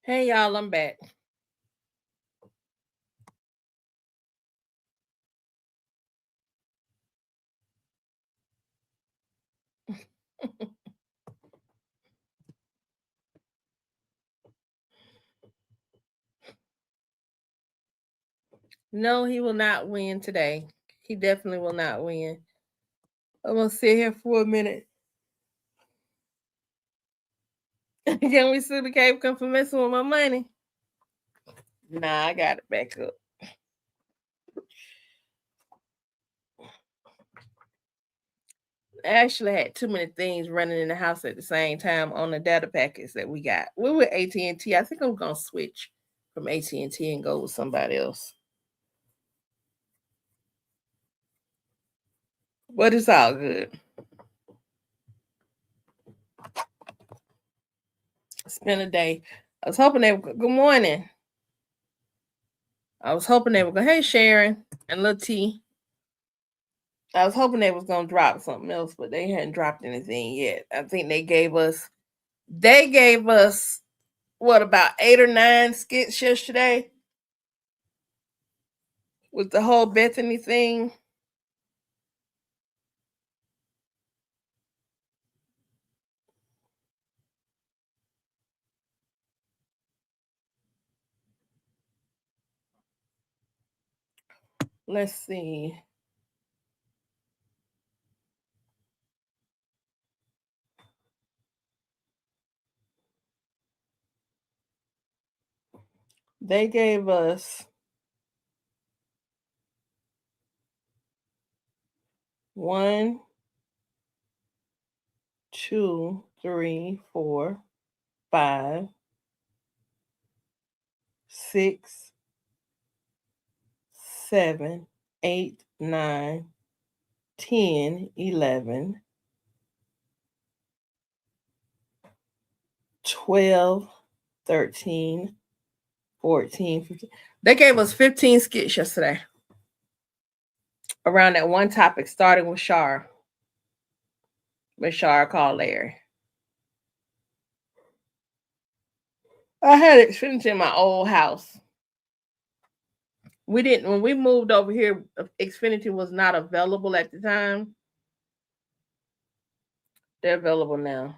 Hey y'all, I'm back. No, he will not win today. He definitely will not win. I'm gonna sit here for a minute. Can we see the cave come for messing with my money? Nah, I got it back up. I actually had too many things running in the house at the same time on the data packets that we got. We were AT&T. I think I'm gonna switch from AT&T and go with somebody else. But it's all good. It's been a day. I was hoping they would. Good morning. I was hoping they would go. Hey Sharon and Lil T. I was hoping they was gonna drop something else, but they hadn't dropped anything yet. I think they gave us what, about 8 or 9 skits yesterday with the whole Bethany thing. Let's see. They gave us 1, 2, 3, 4, 5, 6, 7, 8, 9, 10, 11, 12, 13, 14, 15. They gave us 15 skits yesterday around that one topic, starting with Shar. When Shar called Larry. I had Xfinity in my old house. We didn't, when we moved over here, Xfinity was not available at the time. They're available now.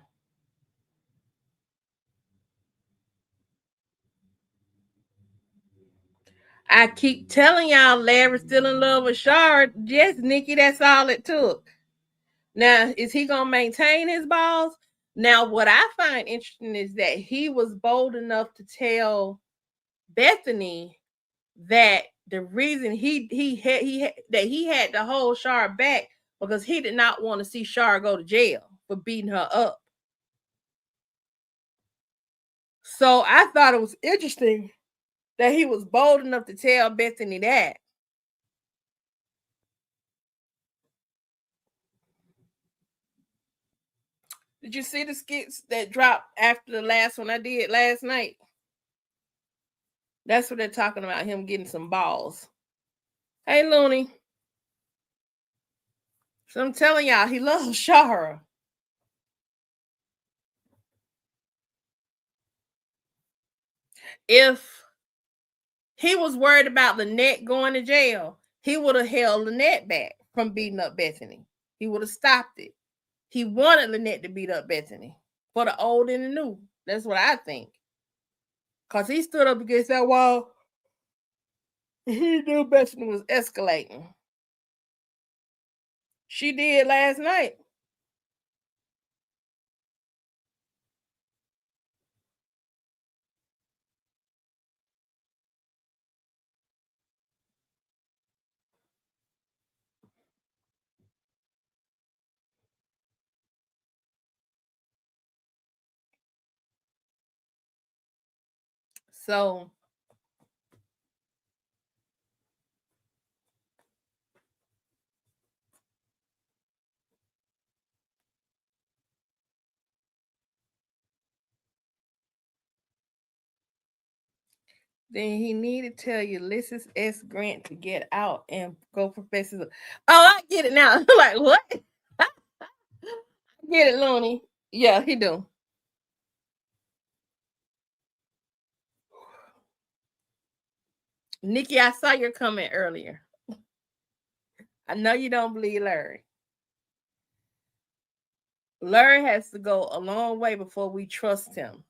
I keep telling y'all Larry's still in love with Shar. Yes, Nikki, that's all it took. Now, is he gonna maintain his balls? Now, what I find interesting is that he was bold enough to tell Bethany that the reason he had to hold Shar back because he did not want to see Shar go to jail for beating her up. So I thought it was interesting that he was bold enough to tell Bethany that. Did you see the skits that dropped after the last one I did last night? That's what they're talking about, him getting some balls. Hey, Looney. So I'm telling y'all, he loves Shara. If he was worried about Lynette going to jail, he would have held Lynette back from beating up Bethany. He would have stopped it. He wanted Lynette to beat up Bethany for the old and the new. That's what I think. Because he stood up against that wall. He knew Bethany was escalating. She did last night. So then he need to tell Ulysses S. Grant to get out and go Professor. Oh, I get it now. Like, what? Get it, Looney. Yeah, he do. Nikki, I saw your comment earlier. I know you don't believe Larry. Larry has to go a long way before we trust him.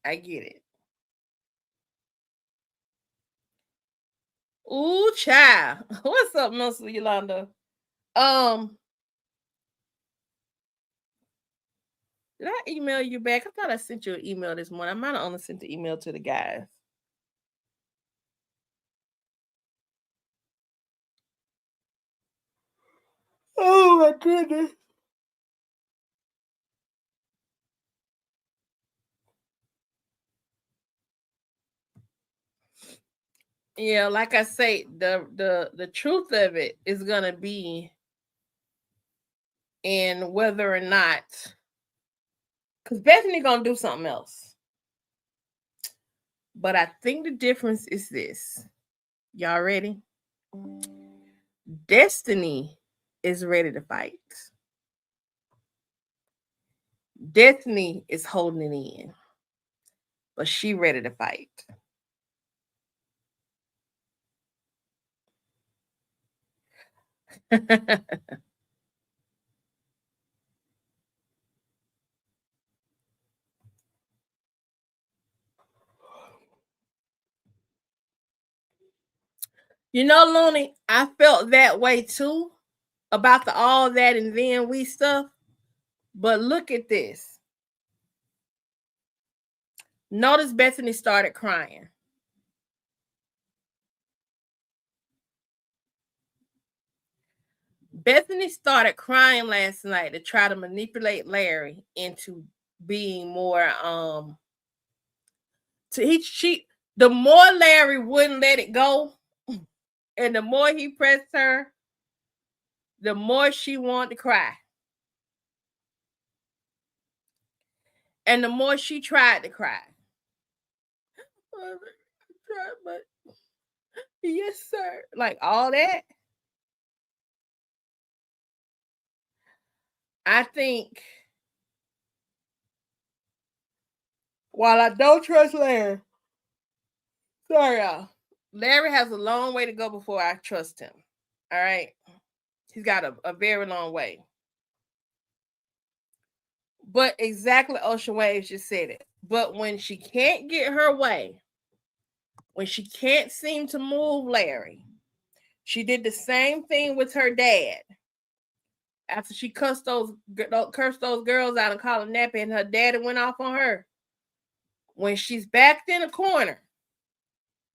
I get it. Ooh, child. What's up, Miss Yolanda? Um, did I email you back? I thought I sent you an email this morning. I might have only sent the email to the guys. Oh my goodness. Yeah, like I say, the truth of it is gonna be in whether or not, because Bethany gonna do something else. But I think the difference is this. Y'all ready? Destiny is ready to fight. Destiny is holding it in, but she ready to fight. You know, Looney, I felt that way too about the all that and then we stuff. But look at this. Notice Bethany started crying. Bethany started crying last night to try to manipulate Larry into being more to she the more Larry wouldn't let it go and the more he pressed her, the more she wanted to cry. And the more she tried to cry. But yes, sir. Like all that. I think while I don't trust Larry, sorry y'all, Larry has a long way to go before I trust him. All right. He's got a very long way. But exactly Ocean Waves just said it. But when she can't get her way, when she can't seem to move Larry, she did the same thing with her dad. After she cursed those girls out and called them nappy, and her daddy went off on her. When she's backed in a corner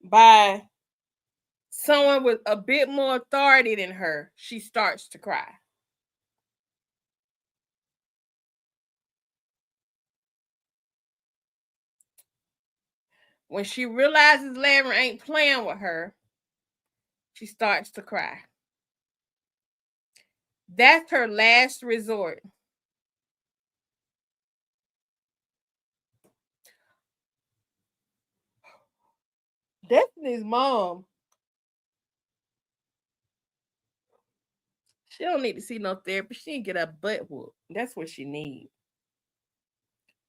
by someone with a bit more authority than her, she starts to cry. When she realizes Larry ain't playing with her, she starts to cry. That's her last resort. Destiny's mom, she don't need to see no therapy. She need to get her butt whooped. That's what she needs.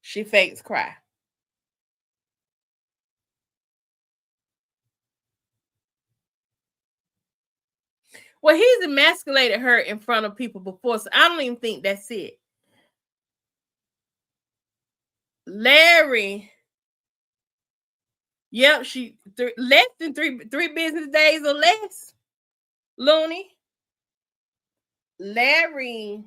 She fakes cry. Well, he's emasculated her in front of people before, so I don't even think that's it. Larry, yep, she less than three business days or less. Looney, Larry,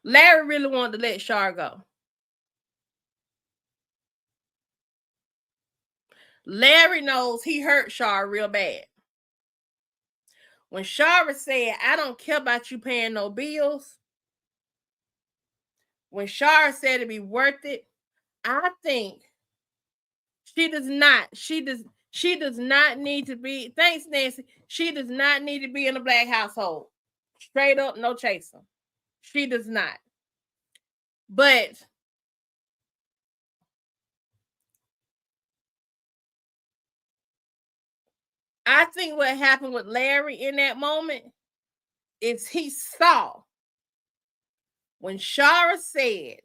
Larry really wanted to let Shar go. Larry knows he hurt Shar real bad. When Shara said, "I don't care about you paying no bills," when Shara said it'd be worth it, I think she does not. She does not need to be. Thanks, Nancy. She does not need to be in a black household. Straight up, no chaser. She does not. But I think what happened with Larry in that moment is he saw when Shara said,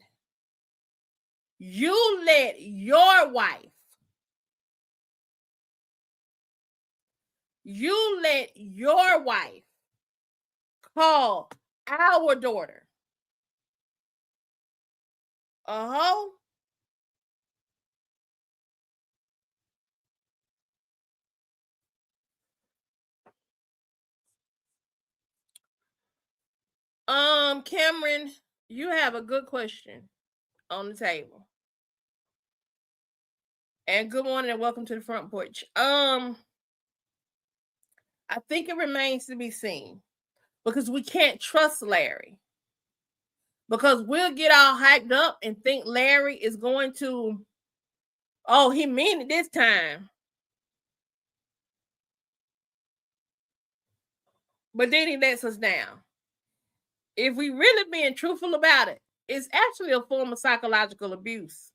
You let your wife, call our daughter a hoe. Cameron, you have a good question on the table. And good morning and welcome to the front porch. I think it remains to be seen because we can't trust Larry. Because we'll get all hyped up and think Larry is going to, oh, he mean it this time. But then he lets us down. If we really being truthful about it, it's actually a form of psychological abuse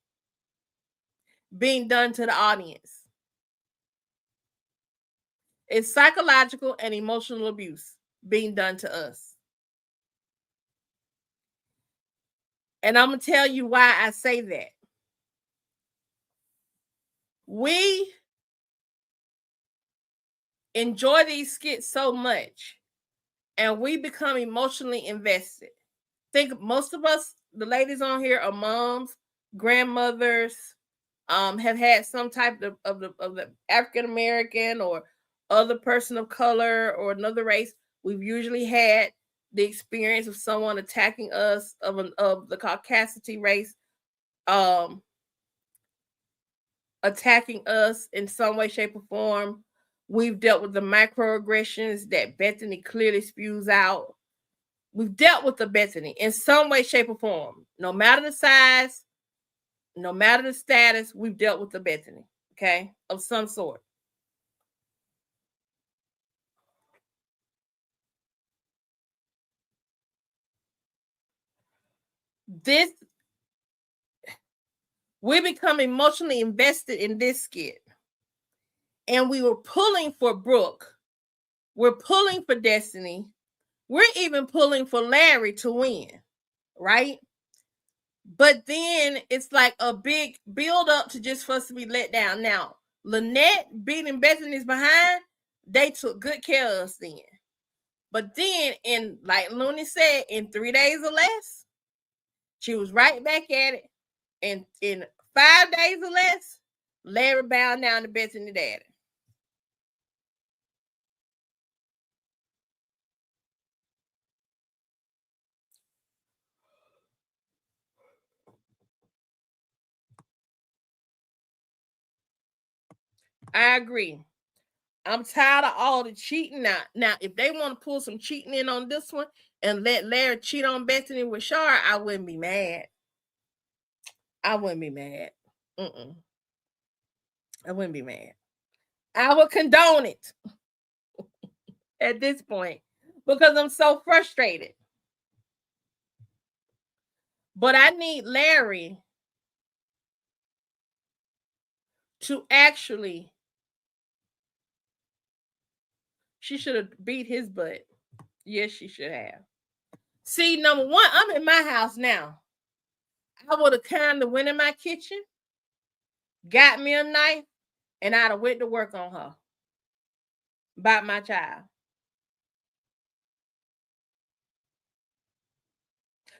being done to the audience. It's psychological and emotional abuse being done to us. And I'm going to tell you why I say that. We enjoy these skits so much and we become emotionally invested. Think most of us, the ladies on here, are moms, grandmothers, have had some type of the African American or other person of color or another race. We've usually had the experience of someone attacking us of the Caucasity race, attacking us in some way, shape, or form. We've dealt with the microaggressions that Bethany clearly spews out. We've dealt with the Bethany in some way, shape, or form. No matter the size, no matter the status, we've dealt with the Bethany, okay, of some sort. This, we become emotionally invested in this skit. And we were pulling for Brooke. We're pulling for Destiny. We're even pulling for Larry to win, right? But then it's like a big build up to just for us to be let down. Now, Lynette beating Bethany's behind, they took good care of us then. But then, in like Looney said, in 3 days or less, she was right back at it. And in 5 days or less, Larry bowed down to Bethany daddy. I agree. I'm tired of all the cheating now. Now, if they want to pull some cheating in on this one and let Larry cheat on Bethany with Shar, I wouldn't be mad. I wouldn't be mad. Mm-mm. I wouldn't be mad. I would condone it at this point because I'm so frustrated. But I need Larry to actually, she should have beat his butt. Yes, she should have. See, number one, I'm in my house now. I would have kind of went in my kitchen, got me a knife, and I'd have went to work on her about my child.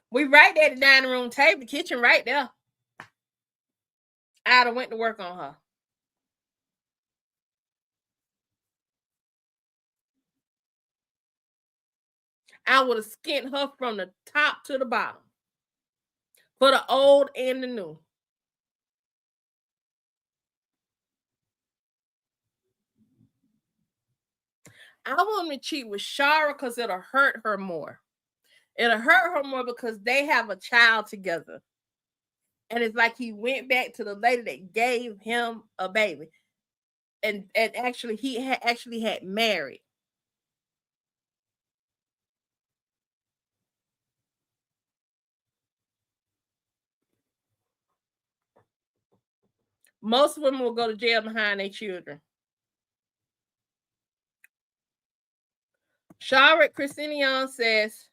We right there at the dining room table, the kitchen right there. I'd have went to work on her. I would have skinned her from the top to the bottom. For the old and the new. I want him to cheat with Shara because it'll hurt her more. It'll hurt her more because they have a child together. And it's like he went back to the lady that gave him a baby. And actually, he had married. Most women will go to jail behind their children. Charlotte Christinian says,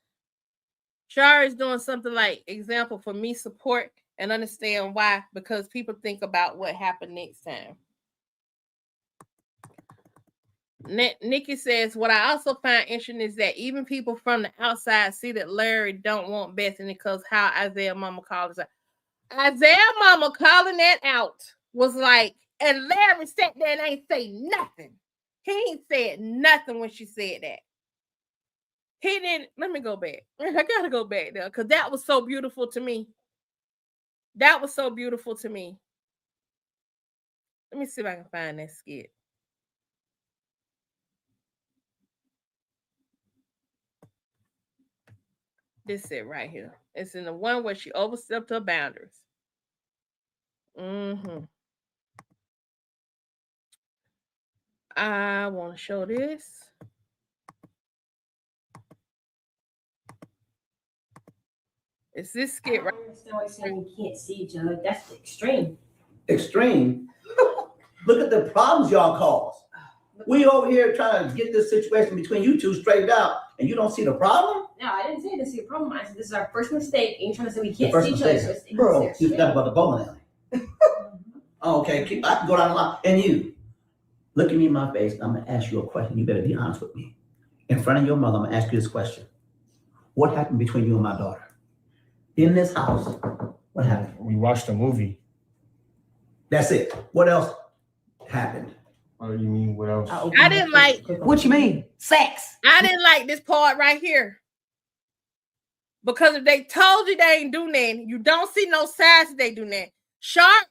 Shara is doing something like example for me support and understand why, because people think about what happened next time. Nikki says, what I also find interesting is that even people from the outside see that Larry don't want Bethany because how Isaiah mama calls her. Isaiah mama calling that out was like, and Larry sat there and ain't say nothing. He ain't said nothing when she said that. He didn't. Let me go back. I gotta go back there because that was so beautiful to me. That was so beautiful to me. Let me see if I can find that skit. This is it right here. It's in the one where she overstepped her boundaries. I want to show this. It's this skit right? I understand why you're saying you can't see each other. That's extreme. Extreme? Look at the problems y'all cause. We over here trying to get this situation between you two straightened out, and you don't see the problem? No, I didn't say this is a problem. I said this is our first mistake, and you're trying to say we can't see each other. Bro, you forgot about the bowling alley. Oh, okay, I can go down the line. And you, look at me in my face, and I'm going to ask you a question. You better be honest with me. In front of your mother, I'm going to ask you this question. What happened between you and my daughter? In this house, what happened? We watched a movie. That's it. What else happened? Oh, you mean what else? I didn't like. What you mean? Sex. I didn't like this part right here. Because if they told you they ain't do nothing, you don't see no signs that they do nothing. Sharp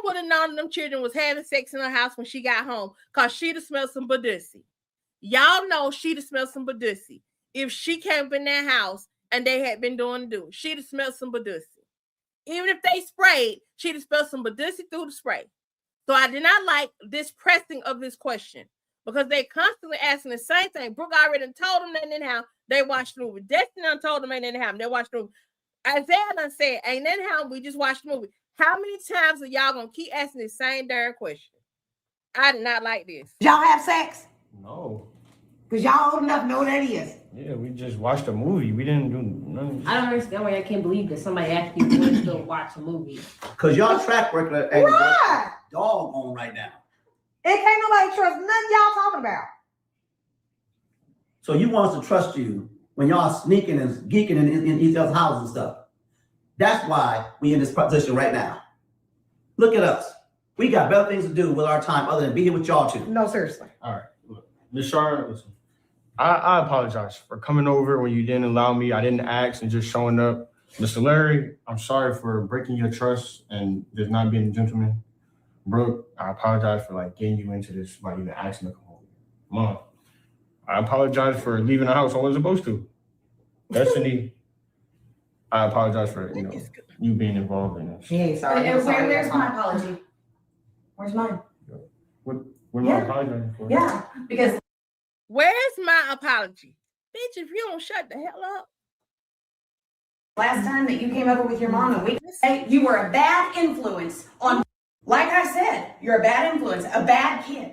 would have known them children was having sex in her house when she got home because she'd have smelled some badussy. Y'all know she'd have smelled some badussy. If she came up in that house and they had been doing do, she'd have smelled some badussy. Even if they sprayed, she'd have smelled some badussy through the spray. So I did not like this pressing of this question because they constantly asking the same thing. Brooke already told them that in the house. They watched the movie. Destiny done told them ain't in the house. They watched the movie. Isaiah done said ain't in the house. We just watched the movie. How many times are y'all gonna keep asking the same darn question? I did not like this. Y'all have sex? No. Because y'all old enough to know what that is. Yeah, we just watched a movie. We didn't do nothing. I don't understand why I can't believe that somebody actually wants to watch a movie. Because y'all track record ain't dog on right now. It can't nobody trust nothing y'all talking about. So you want us to trust you when y'all sneaking and geeking in each other's houses and stuff. That's why we in this position right now. Look at us. We got better things to do with our time other than be here with y'all two. No, seriously. All right. Look, Ms. Charlotte, listen. I apologize for coming over when you didn't allow me. I didn't ask and just showing up. Mr. Larry, I'm sorry for breaking your trust and just not being a gentleman. Brooke, I apologize for getting you into this by even asking to come over. Mom, I apologize for leaving the house I wasn't supposed to. Destiny, I apologize for you being involved in this. She ain't sorry. Where's my apology? Where's mine? What am I apologizing for? Yeah, because where's my apology? Bitch, if you don't shut the hell up. last time that you came over with your mom and you were a bad influence on, like I said, you're a bad influence, a bad kid.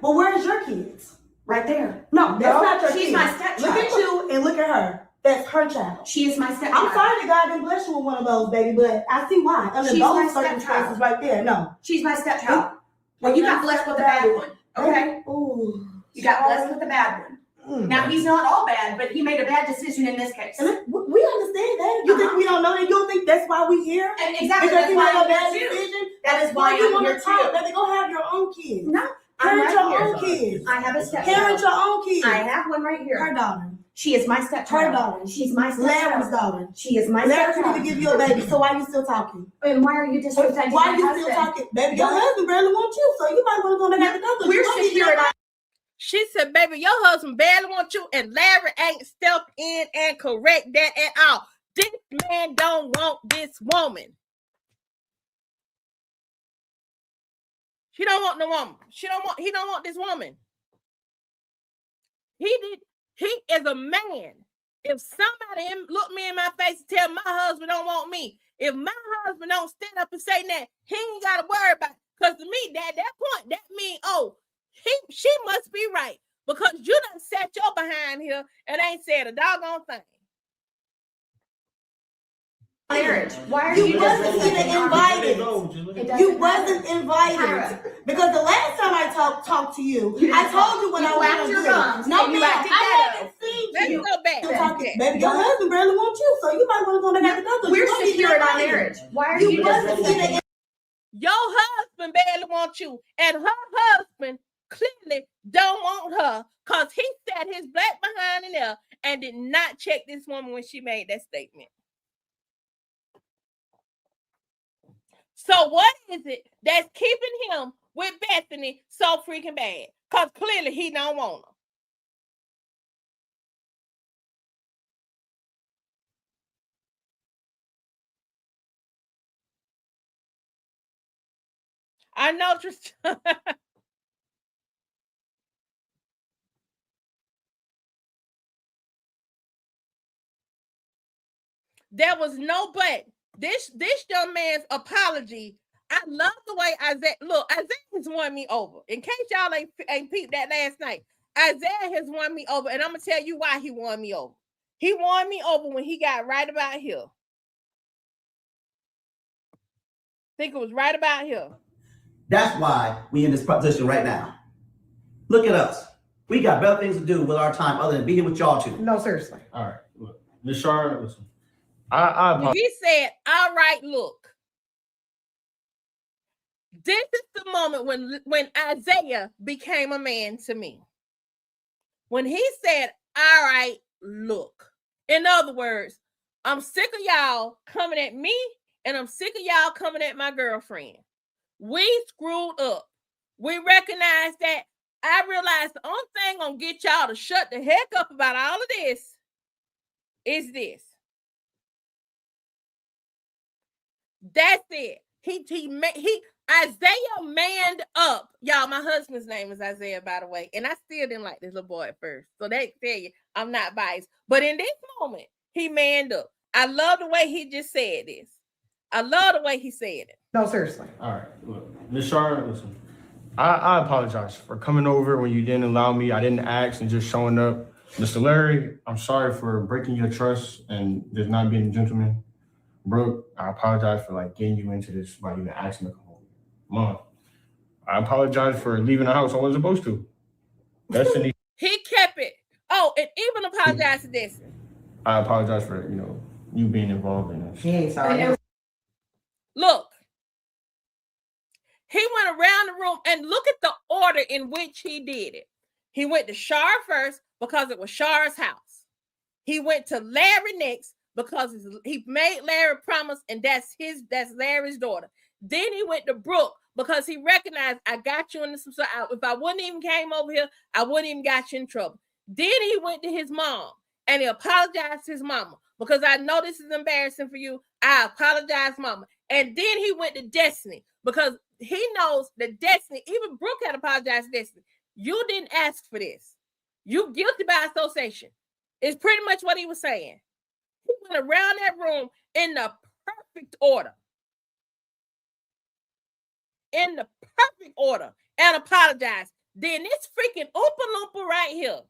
But where's your kids? Right there. No, that's not your She's kid. my stepchild. Look at you and look at her. That's her child. She is my stepchild. I'm sorry that God didn't bless you with one of those, baby, but I see why. Under She's my those circumstances stepchild. right there, no. She's my stepchild. Well, you got blessed with the bad one. Okay? Ooh. You got blessed with the bad one. Now, he's not all bad, but he made a bad decision in this case. And we understand that. You think we don't know that? You don't think that's why we here? And exactly, Because that's he why made a I'm bad here too. decision? That is why you I'm want here to talk, too. baby. Go have your own kids. No, Parent your right own kids. I have a stepchild. Parent your own kids. I have one right here. Her daughter. She is my stepchild. Her daughter. She's my stepchild. Larry's daughter. She is my Larry stepchild. couldn't even give you a baby, so why you still talking? And why are you disrespecting Why my you husband? still talking? Baby, your husband barely wants you, so you might want to go back to the doctor. We're secure and She said, baby, your husband barely wants you, and Larry ain't stepped in and correct that at all. This man don't want this woman. She don't want the woman. He don't want this woman. He is a man. If somebody look me in my face and tell my husband don't want me, if my husband don't stand up and say that, he ain't got to worry about it. Because to me, at that point, that means, she must be right. Because you done sat your behind here and ain't said a doggone thing. marriage. Why are You you wasn't just even invited. It doesn't You matter. wasn't invited. Tyra. Because the last time I talked to you, You I didn't told you what you I flapped wanted to your do. gums No, and you ma'am, acted I ghetto. haven't seen Let's you. go back. You're talking, Okay. baby, your husband barely wants you, so you might want to go back out the door. We're secure in our marriage. Why are You you wasn't just even Your husband barely wants you, and her husband clearly don't want her because he sat his black behind in there and did not check this woman when she made that statement. So what is it that's keeping him with Bethany so freaking bad? Because clearly he don't want her. I know, Tristan. There was no but. This young man's apology. I love the way Isaiah. Look, Isaiah has won me over. In case y'all ain't peeped that last night, Isaiah has won me over, and I'm gonna tell you why he won me over. He won me over when he got right about here. I think it was right about here. That's why we in this position right now. Look at us. We got better things to do with our time other than be here with y'all two. No, seriously. All right, look, Miss Sharon, listen. I apologize. He said, all right, look. This is the moment when Isaiah became a man to me. When he said, all right, look. In other words, I'm sick of y'all coming at me, and I'm sick of y'all coming at my girlfriend. We screwed up. We recognize that. I realized the only thing gonna get y'all to shut the heck up about all of this is this. That's it. Isaiah manned up. Y'all, my husband's name is Isaiah, by the way. And I still didn't like this little boy at first. So they tell you I'm not biased. But in this moment, he manned up. I love the way he just said this. I love the way he said it. No, seriously. All right, look, Miss Sharon, listen. I apologize for coming over when you didn't allow me. I didn't ask and just showing up. Mr. Larry, I'm sorry for breaking your trust and just not being a gentleman. Brooke, I apologize for getting you into this by even asking to come home. Mom, I apologize for leaving the house I wasn't supposed to. Destiny, He kept it. Oh, and even apologized to Destiny. I apologize for you being involved in this. He ain't sorry. Look, he went around the room and look at the order in which he did it. He went to Shar first because it was Shar's house. He went to Larry next because he made Larry promise, and that's Larry's daughter. Then he went to Brooke because he recognized I got you in this. If I wouldn't even came over here, I wouldn't even got you in trouble. Then he went to his mom and he apologized to his mama because I know this is embarrassing for you. I apologize, mama. And then he went to Destiny because he knows that Destiny, even Brooke had apologized to Destiny. You didn't ask for this. You guilty by association. It's pretty much what he was saying. He went around that room in the perfect order. In the perfect order and apologized. Then this freaking Oompa Loompa right here.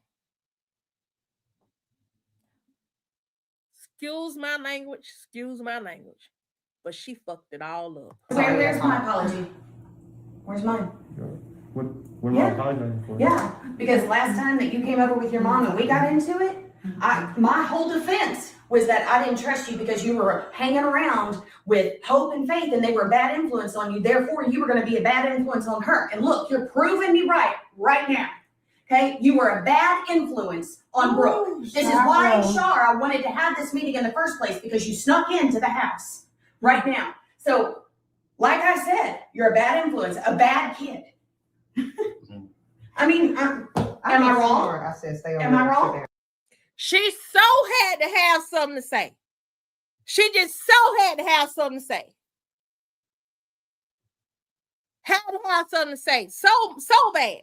Excuse my language. But she fucked it all up. Where's my apology? Where's mine? What am I apologizing for? Yeah, because last time that you came over with your mom and we got into it, my whole defense was that I didn't trust you because you were hanging around with Hope and Faith and they were a bad influence on you. Therefore, you were going to be a bad influence on her. And look, you're proving me right now. Okay, you were a bad influence on Brooke. This is why, Shar, I wanted to have this meeting in the first place because you snuck into the house right now. So, like I said, you're a bad influence, a bad kid. I mean, am I wrong? I said stay on. Am I wrong? She so had to have something to say. She just so had to have something to say. Had to have something to say. So bad.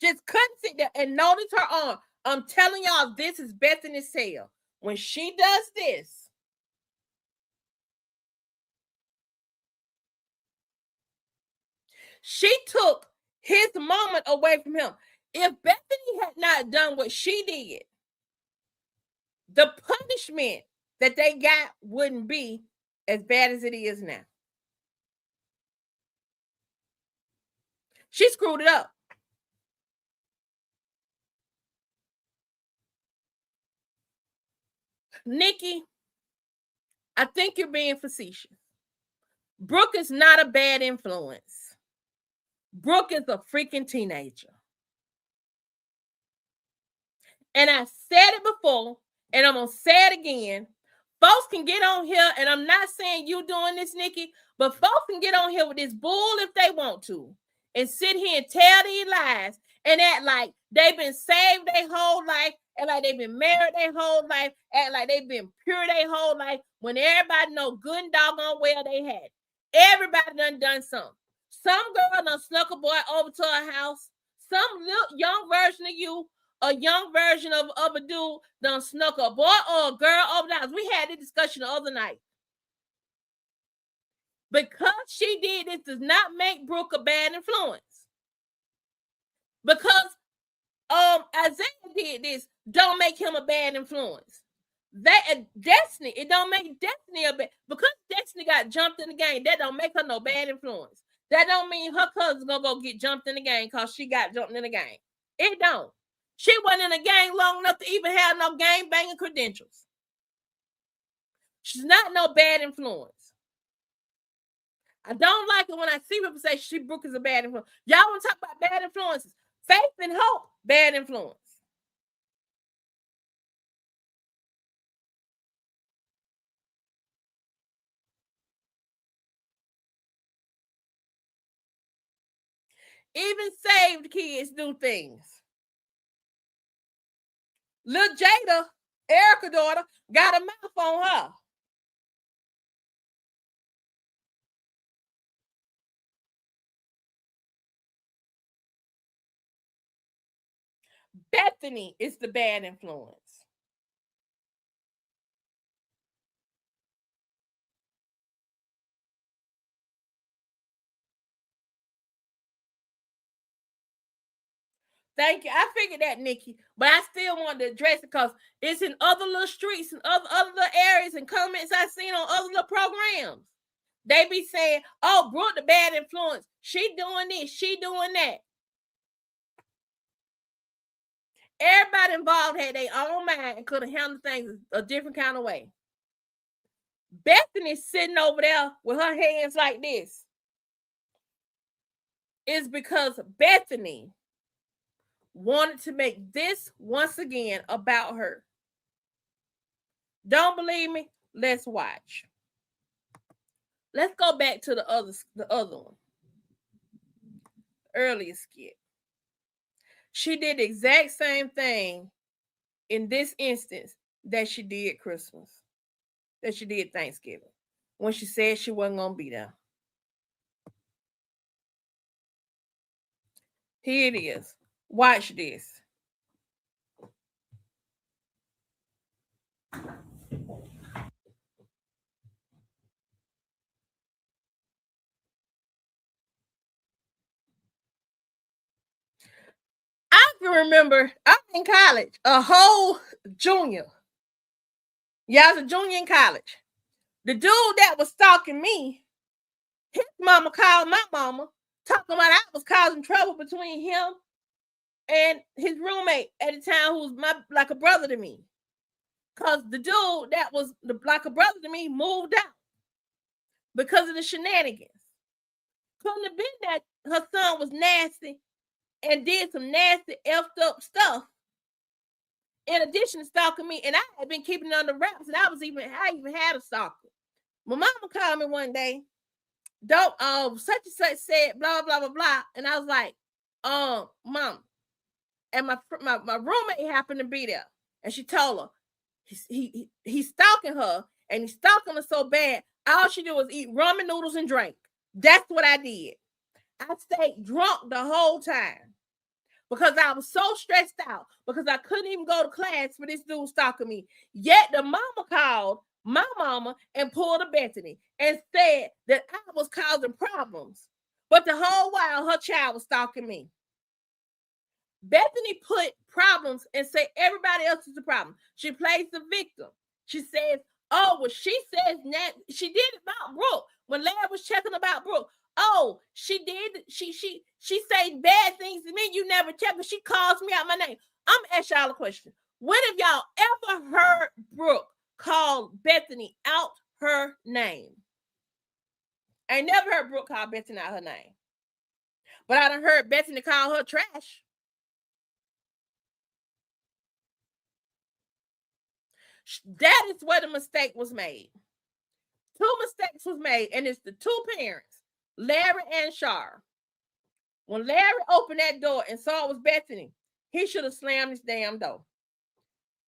Just couldn't sit there and notice her arm. I'm telling y'all, this is Bethany's tale. When she does this, she took his moment away from him. If Bethany had not done what she did, the punishment that they got wouldn't be as bad as it is now. She screwed it up. Nikki, I think you're being facetious. Brooke is not a bad influence. Brooke is a freaking teenager. And I said it before, and I'm going to say it again. Folks can get on here, and I'm not saying you doing this, Nikki, but folks can get on here with this bull if they want to and sit here and tell these lies and act like they've been saved their whole life, and like they've been married their whole life, act like they've been pure their whole life, when everybody know good and doggone well they had. Everybody done something. Some girl done snuck a boy over to her house. Some little young version of you, a young version of a dude done snuck a boy or a girl over the house. We had this discussion the other night. Because she did this does not make Brooke a bad influence. Because Isaiah did this don't make him a bad influence. That Destiny, it don't make Destiny a bad, because Destiny got jumped in the game, that don't make her no bad influence. That don't mean her cousin's gonna go get jumped in the game because she got jumped in the game. It don't. She wasn't in the game long enough to even have no game banging credentials. She's not no bad influence. I don't like it when I see people say Brooke is a bad influence. Y'all want to talk about bad influences? Faith and Hope, bad influence. Even saved kids do things. Little Jada, Erica's daughter, got a mouth on her. Bethany is the bad influence. Thank you. I figured that, Nikki, but I still wanted to address it because it's in other little streets and other little areas and comments I seen on other little programs. They be saying, "Oh, Brooke the bad influence. She doing this. She doing that." Everybody involved had their own mind and could have handled things a different kind of way. Bethany's sitting over there with her hands like this. It's because Bethany wanted to make this once again about her. Don't believe me? Let's watch. Let's go back to the other one. Earlier skit. She did the exact same thing in this instance that she did Christmas, that she did Thanksgiving, when she said she wasn't going to be there. Here it is. Watch this. I can remember, I'm in college, a whole junior. Yeah, I was a junior in college. The dude that was stalking me, his mama called my mama, talking about I was causing trouble between him and his roommate at the time, who was like a brother to me. Because the dude that was like a brother to me moved out because of the shenanigans. Couldn't have been that her son was nasty and did some nasty, effed up stuff in addition to stalking me. And I had been keeping it under wraps, and I even had a stalker. My mama called me one day, such and such said blah, blah, blah, blah. And I was like, mom. And my roommate happened to be there. And she told her, he's stalking her, and he's stalking her so bad, all she did was eat ramen noodles and drink. That's what I did. I stayed drunk the whole time because I was so stressed out because I couldn't even go to class for this dude stalking me. Yet the mama called my mama and pulled a Bethany and said that I was causing problems. But the whole while her child was stalking me. Bethany put problems and say everybody else is the problem. She plays the victim. She says, Oh, well, she says that she did it about Brooke when Larry was checking about Brooke. Oh, she did. She said bad things to me. You never check, but she calls me out my name. I'm gonna ask y'all a question. When have y'all ever heard Brooke call Bethany out her name? I ain't never heard Brooke call Bethany out her name. But I done heard Bethany call her trash. That is where the mistake was made. 2 mistakes was made, and it's the 2 parents, Larry and Shar. When Larry opened that door and saw it was Bethany, he should have slammed his damn door.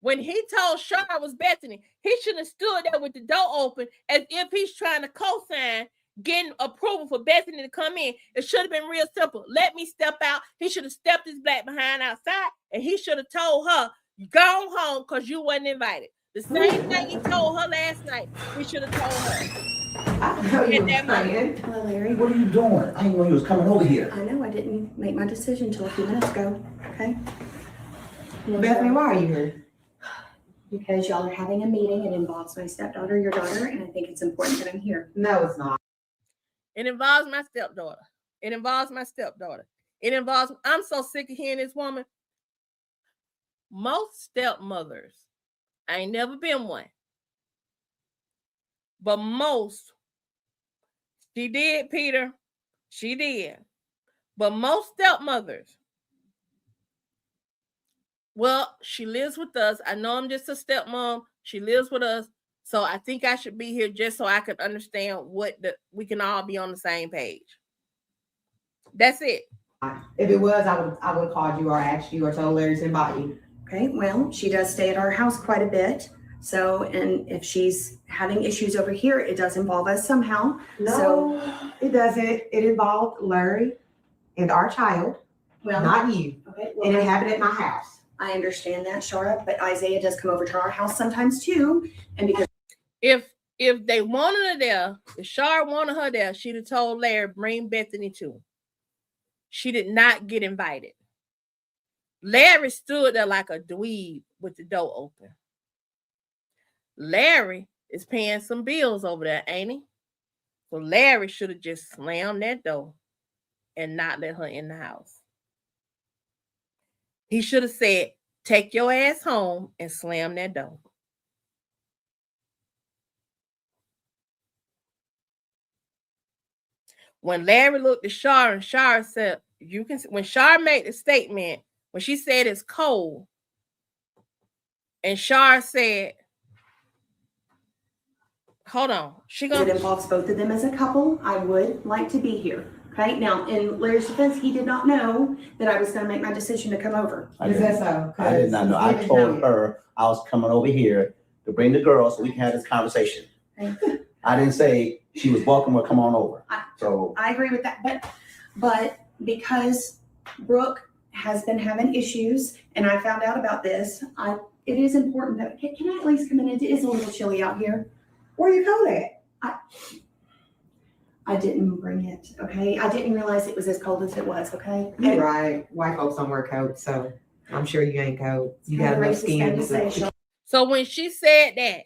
When he told Shar it was Bethany, he should have stood there with the door open as if he's trying to co-sign getting approval for Bethany to come in. It should have been real simple. Let me step out. He should have stepped his black behind outside, and he should have told her, go home because you wasn't invited. The same thing he told her last night, he should have told her. I know you were At that saying. Hello, Larry. What are you doing? I didn't know you was coming over here. I know I didn't make my decision until a few minutes ago, okay? Bethany, why are you here? Because y'all are having a meeting. It involves my stepdaughter, your daughter, and I think it's important that I'm here. No, it's not. It involves my stepdaughter. It involves my stepdaughter. It involves, I'm so sick of hearing this woman. Most stepmothers, I ain't never been one, but most, she did, Peter, she did. But most stepmothers, well, she lives with us. I know I'm just a stepmom. She lives with us. So I think I should be here just so I can understand we can all be on the same page. That's it. If it was, I would have called you or asked you or told Larry to invite you. Okay, well, she does stay at our house quite a bit. So, and if she's having issues over here, it does involve us somehow. No, it doesn't. It involved Larry and our child, Well, not you. okay, And it well, happened at my house. I understand that, Shara, but Isaiah does come over to our house sometimes too. And because If they wanted her there, if Shar wanted her there, she'd have told Larry, bring Bethany too. She did not get invited. Larry stood there like a dweeb with the door open. Larry is paying some bills over there, ain't he? So Larry should have just slammed that door and not let her in the house. He should have said, take your ass home and slam that door. When Larry looked at Shar and Shar said, you can, when Shar made the statement, when she said it's cold, and Shar said, hold on, it involves both of them as a couple, I would like to be here. Okay, now in Larry's defense, he did not know that I was going to make my decision to come over. Is that so? I did not know. I told her I was coming over here to bring the girls so we can have this conversation. I didn't say she was welcome or come on over. So I agree with that, but because Brooke has been having issues and I found out about this, it is important that, can I at least come in? It is a little chilly out here. Where you go at? I didn't bring it, okay? I didn't realize it was as cold as it was, okay? You're right. White folks don't wear coats, so I'm sure you ain't cold. You got enough skin. So when she said that,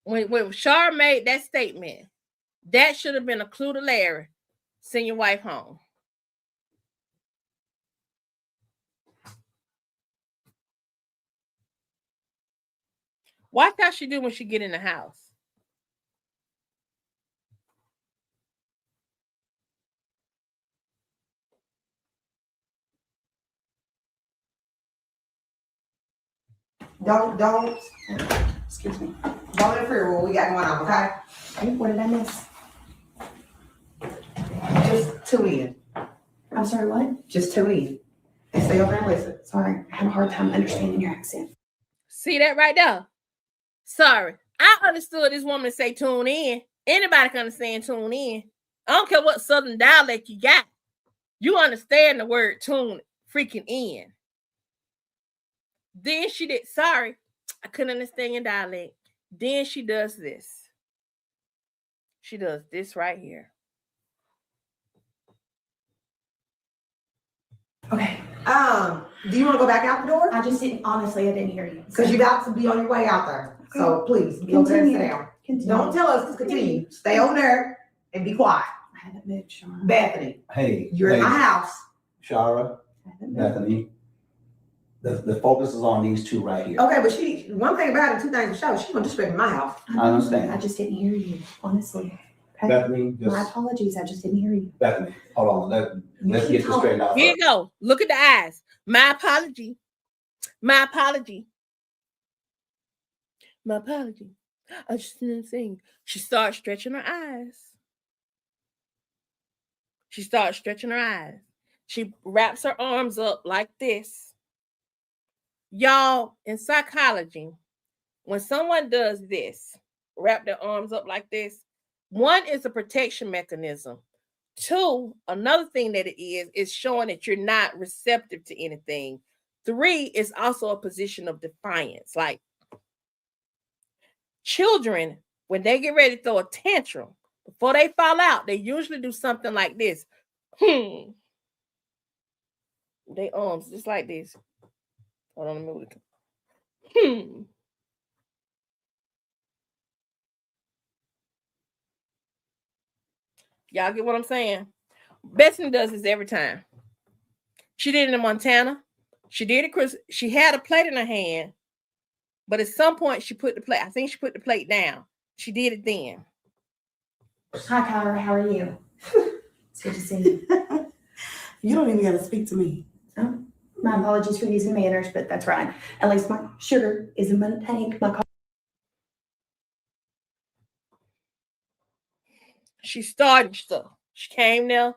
when Shar made that statement, that should have been a clue to Larry. Send your wife home. Watch how she do when she get in the house. Don't, Excuse me. don't interfere with what we got going on, okay? Okay, what did I miss? Just tune in. I'm sorry, what? Just tune in. And stay over and listen. Sorry, I have a hard time understanding your accent. See that right there? Sorry. I understood this woman to say tune in. Anybody can understand tune in. I don't care what southern dialect you got. You understand the word tune freaking in. Then she did, sorry, I couldn't understand your dialect. Then she does this. She does this right here. Okay. Do you want to go back out the door? I just didn't, honestly, I didn't hear you. Because you got to be on your way out there. So please, go there and sit down. Continue. Don't tell us to continue. Stay over there and be quiet. I haven't moved, Sean. Bethany, Hey, you're in my house. Shara, I haven't moved. Bethany. The focus is on these two right here. Okay, but one thing about it, two things for sure, she gonna disrespect my house. I understand. I just didn't hear you, honestly. Okay? Bethany, My just apologies. I just didn't hear you. Bethany. Hold on. Let's keep get this talking. straightened out. Here first. you go. Look at the eyes. My apology. My apology. My apology. I just didn't think. She starts stretching her eyes. She starts stretching her eyes. She wraps her arms up like this. Y'all, in psychology, when someone does this, wrap their arms up like this, one is a protection mechanism. Two, another thing that it is showing that you're not receptive to anything. Three is also a position of defiance. Like children, when they get ready to throw a tantrum, before they fall out, they usually do something like this. They arms just like this. Hold on, let me look. Y'all get what I'm saying? Bethany does this every time. She did it in Montana. She did it, Chris. She had a plate in her hand, but at some point she put the plate. I think she put the plate down. She did it then. Hi, Kyra. How are you? It's good to see you. You don't even gotta speak to me. Oh, my apologies for using manners, but that's right. At least my sugar is in my tank. My She started stuff. She came there.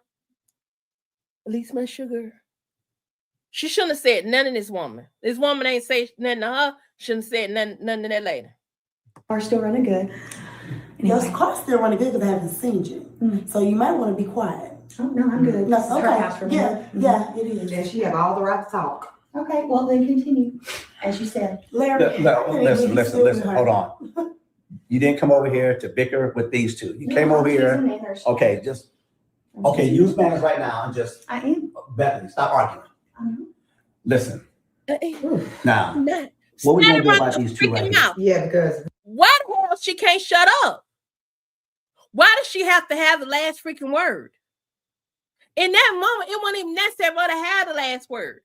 At least my sugar. She shouldn't have said nothing to this woman. This woman ain't say nothing to her. Shouldn't have said nothing to that lady. car's still running good. Your Anyway. car's still running good because I haven't seen you. So you might want to be quiet. Oh, no, I'm good. No, This is her house, okay. remember? Yeah, it is. And she have all the right to talk. Okay, well, then continue, as you said. Larry, Listen. Hold on. You didn't come over here to bicker with these two. You came over here. Okay, use manners right now and just. I am. Bethany, stop arguing. Listen. Now, Not. what we gonna do Run about your these two right freaking here? mouth. Yeah, because Why the hell she can't shut up? Why does she have to have the last freaking word? In that moment, it wasn't even necessary for her to have the last word.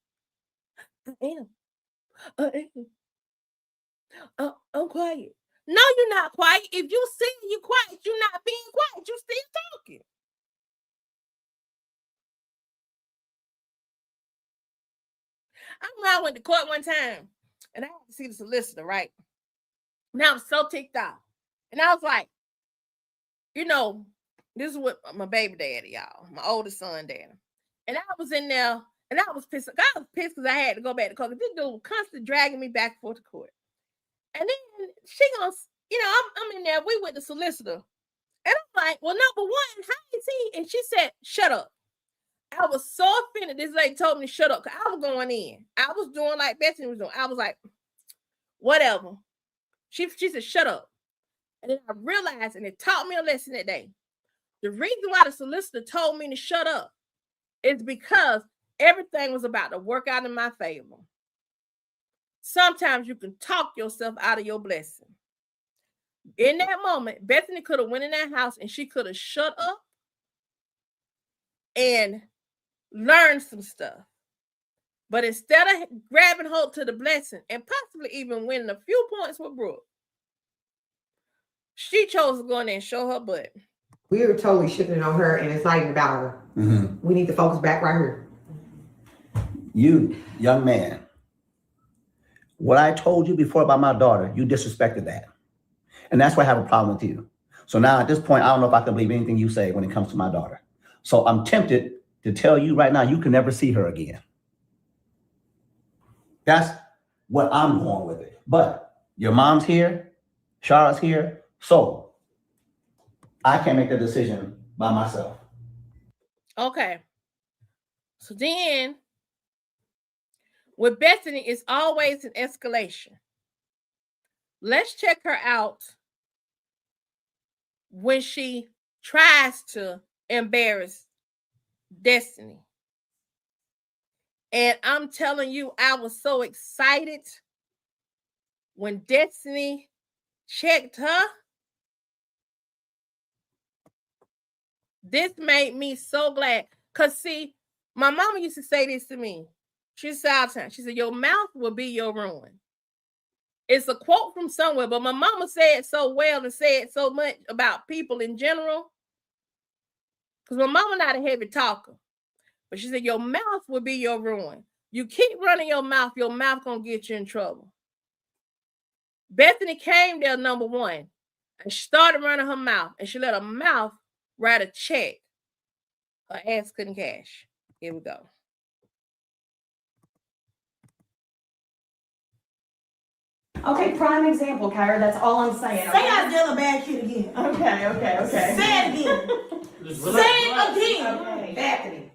I'm quiet. No, you're not quiet. If you say you're quiet, you're not being quiet. You still talking. I remember I went to court one time and I had to see the solicitor, right? Now I was so ticked off. And I was like, this is what my baby daddy, y'all, my oldest son daddy. And I was in there and I was pissed. I was pissed because I had to go back to court. This dude was constantly dragging me back and forth to court. And then she goes, I'm in there. We with the solicitor. And I'm like, well, number one, how is he? And she said, shut up. I was so offended. This lady told me to shut up because I was going in. I was doing like Bethany was doing. I was like, whatever. She said, shut up. And then I realized, and it taught me a lesson that day. The reason why the solicitor told me to shut up is because everything was about to work out in my favor. Sometimes you can talk yourself out of your blessing. In that moment, Bethany could have went in that house and she could have shut up and learned some stuff. But instead of grabbing hold to the blessing and possibly even winning a few points with Brooke, she chose to go in there and show her butt. we were totally shifting on her, and it's not even about her. Mm-hmm. We need to focus back right here. You, young man, what I told you before about my daughter, you disrespected that. And that's why I have a problem with you. So now at this point, I don't know if I can believe anything you say when it comes to my daughter. So I'm tempted to tell you right now, you can never see her again. That's what I'm going with it. But your mom's here, Shara's here, so I can't make the decision by myself. Okay. So then, with Bethany, it's always an escalation. Let's check her out when she tries to embarrass Destiny. And I'm telling you, I was so excited when Destiny checked her. This made me so glad. Because, see, my mama used to say this to me. She said all the time, she said, your mouth will be your ruin. It's a quote from somewhere, but my mama said it so well and said so much about people in general. Because my mama not a heavy talker. But she said, your mouth will be your ruin. You keep running your mouth gonna get you in trouble. Bethany came there, number one, and she started running her mouth, and she let her mouth write a check. Her ass couldn't cash. Here we go. Okay, prime example, Kyra. That's all I'm saying. Say Isaiah a bad kid again. Okay. Say it again. Say it again. Okay. Bethany.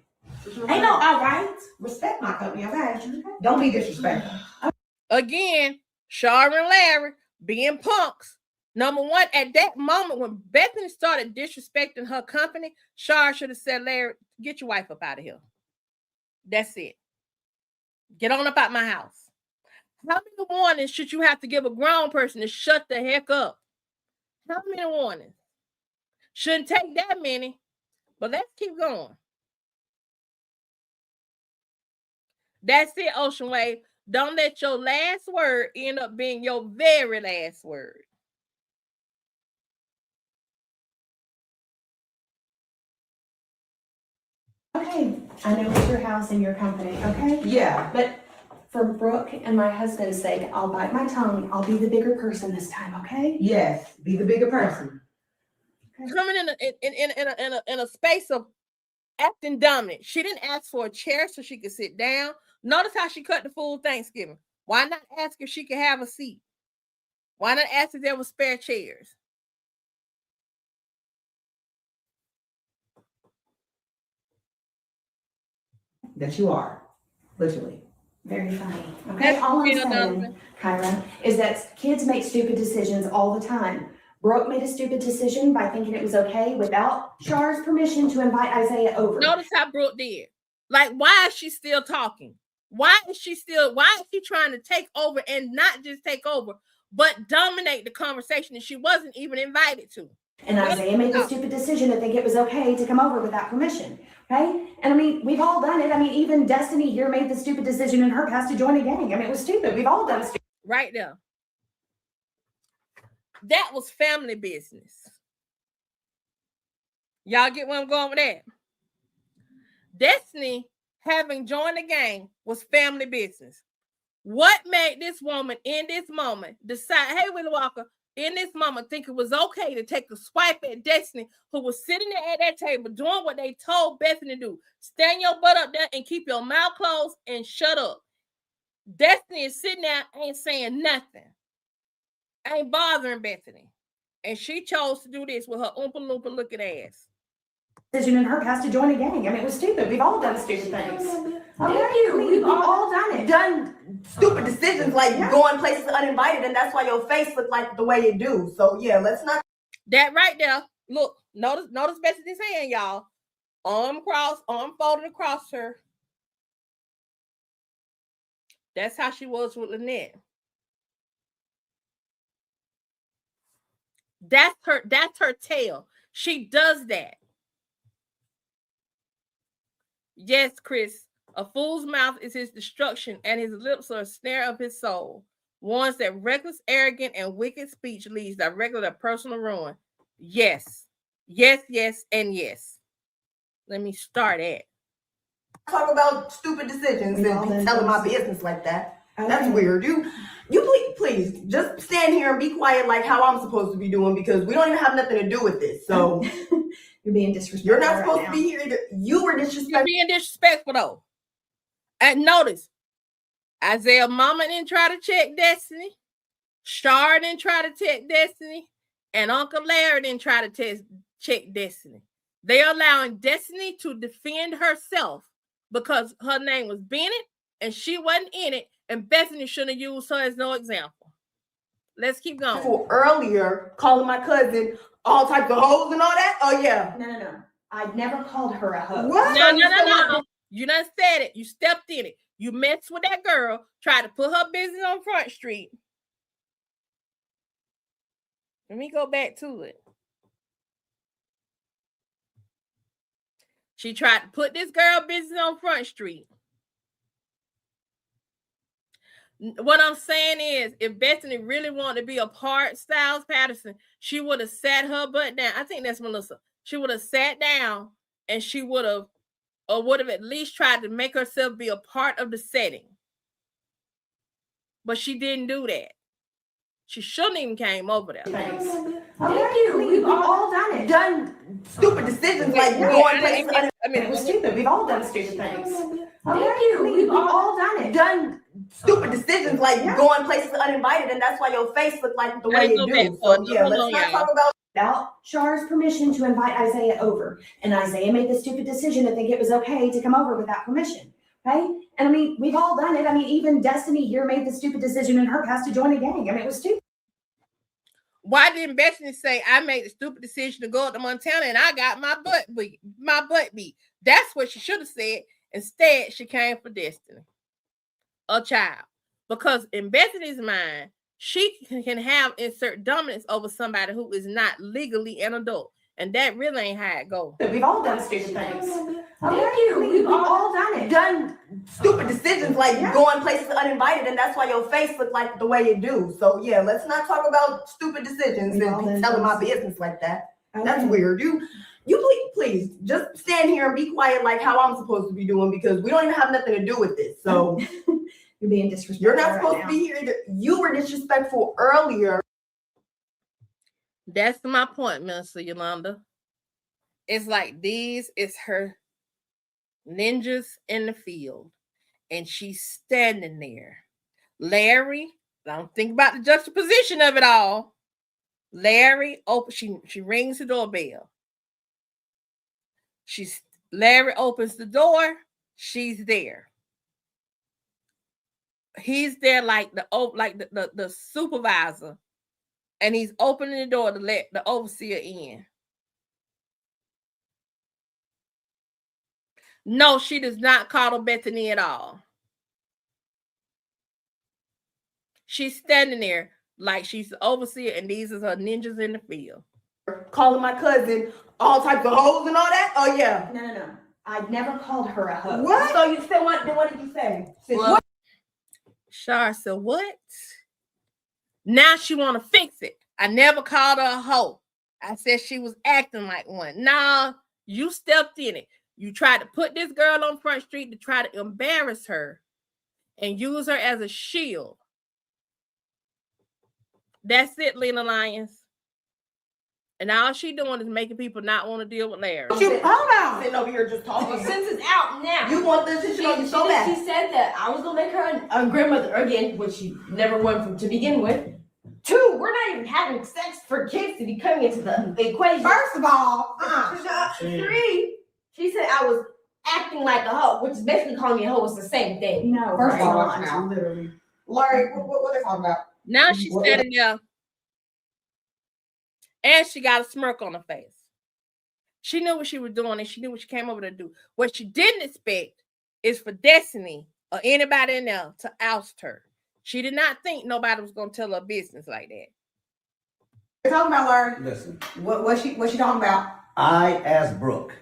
Ain't no all right. Respect my company, okay? Don't be disrespectful. Again, Shar and Larry being punks. Number one, at that moment when Bethany started disrespecting her company, Shar should have said, Larry, get your wife up out of here. That's it. Get on up out my house. How many warnings should you have to give a grown person to shut the heck up? How many warnings? Shouldn't take that many, but let's keep going. That's it, Ocean Wave. Don't let your last word end up being your very last word. Okay, I know it's your house and your company, okay? Yeah. But for Brooke and my husband's sake, I'll bite my tongue. I'll be the bigger person this time, okay? Yes. Be the bigger person. Coming in a space of acting dominant. She didn't ask for a chair so she could sit down. Notice how she cut the food Thanksgiving. Why not ask if she could have a seat? Why not ask if there were spare chairs? That you are. Literally. Very funny. Okay, all I'm saying, Kyra, is that kids make stupid decisions all the time. Brooke made a stupid decision by thinking it was okay without Shar's permission to invite Isaiah over. Notice how Brooke did. Like, why is she still talking? Why is she trying to take over and not just take over, but dominate the conversation that she wasn't even invited to? And Isaiah made the stupid decision to think it was okay to come over without permission, okay? And I mean, we've all done it. I mean, even Destiny here made the stupid decision in her past to join a gang. I mean, it was stupid. We've all done stupid. Right there. That was family business. Y'all get where I'm going with that? Destiny having joined the gang was family business. What made this woman in this moment decide, hey, Willie Walker, in this moment think it was okay to take a swipe at Destiny, who was sitting there at that table doing what they told Bethany to do? Stand your butt up there and keep your mouth closed and shut up. Destiny is sitting there, ain't saying nothing. Ain't bothering Bethany. And she chose to do this with her oompa loompa looking ass. Decision in her past to join a gang. I mean, it was stupid. We've all done stupid things. Okay? Thank you. I mean, we've all done it. Done stupid decisions like going places uninvited, and that's why your face look like the way it do. So yeah, let's not. That right there. Look, notice Bethany's hand, y'all. Arm folded across her. That's how she was with Lynette. That's her tale. She does that. Yes, Chris, a fool's mouth is his destruction, and his lips are a snare of his soul. Warns that reckless, arrogant, and wicked speech leads directly to personal ruin. Yes, and yes. Let me start at. Talk about stupid decisions and be telling my business like that. Okay. That's weird. You please just stand here and be quiet like how I'm supposed to be doing, because we don't even have nothing to do with this. So you're being disrespectful. You're not supposed to be here either. You were disrespectful. You're being disrespectful though. And notice, Isaiah mama didn't try to check Destiny. Shar didn't try to check Destiny. And Uncle Larry didn't try to check Destiny. They're allowing Destiny to defend herself because her name was Bennett and she wasn't in it, and Bethany shouldn't have used her as no example. Let's keep going. Earlier, calling my cousin all types of hoes and all that. Oh yeah. No. I'd never called her a hoe. What? No. You done said it. You stepped in it. You messed with that girl, tried to put her business on Front Street. Let me go back to it. She tried to put this girl business on Front Street. What I'm saying is, if Bethany really wanted to be a part Styles Patterson, she would have sat her butt down. I think that's Melissa. She would have sat down and she would have at least tried to make herself be a part of the setting. But she didn't do that. She shouldn't even came over there. Thanks. Thank you. We've all done it. Done stupid decisions like going places. It was stupid. We've all done stupid things. Thank you. We've all done it. Done stupid decisions like going places uninvited, and that's why your face looked like the way it do. So yeah, let's not talk about. Without Char's permission to invite Isaiah over. And Isaiah made the stupid decision to think it was okay to come over without permission. Okay? And I mean, we've all done it. I mean, even Destiny here made the stupid decision in her past to join a gang. I mean, it was stupid. Why didn't Bethany say, I made the stupid decision to go up to Montana and I got my butt beat? That's what she should have said. Instead, she came for Destiny, a child. Because in Bethany's mind, she can have insert dominance over somebody who is not legally an adult. And that really ain't how it goes. We've all done stupid things. Thank you. We've all done it. Done stupid decisions like going places uninvited, and that's why your face looked like the way it do. So yeah, let's not talk about stupid decisions and be telling my business like that. That's weird. You please just stand here and be quiet like how I'm supposed to be doing, because we don't even have nothing to do with this. So You're being disrespectful. you're not supposed to be here either. You were disrespectful earlier. That's my point, Minister Yolanda. It's like these is her ninjas in the field, and she's standing there. Larry, don't think about the juxtaposition of it all. Larry she rings the doorbell. Larry opens the door. She's there. He's there like the supervisor, and he's opening the door to let the overseer in. No, she does not coddle Bethany at all. She's standing there like she's the overseer, and these are her ninjas in the field. Calling my cousin all types of hoes and all that. Oh yeah. No. I never called her a hoe. What? So you said what? Then what did you say? What? Shar said, what? Now she want to fix it. I never called her a hoe. I said she was acting like one. Nah, you stepped in it. You tried to put this girl on Front Street to try to embarrass her and use her as a shield. That's it, Lena Lyons. And all she doing is making people not want to deal with Larry. Hold on. Sitting over here just talking. Well, since it's out now. You want this shit on you so bad. She said that I was gonna make her a grandmother again, which she never wanted to begin with. 2, we're not even having sex for kids to be coming into the equation. First of all, 3, she said I was acting like a hoe, which is basically calling me a hoe. It's the same thing. No, first of all, not. now, literally. Larry, what they talking about? Now she's standing there, and she got a smirk on her face. She knew what she was doing, and she knew what she came over to do. What she didn't expect is for Destiny or anybody in there to oust her. She did not think nobody was going to tell her business like that. You're talking about, Larry? Listen, What's she talking about? I asked Brooke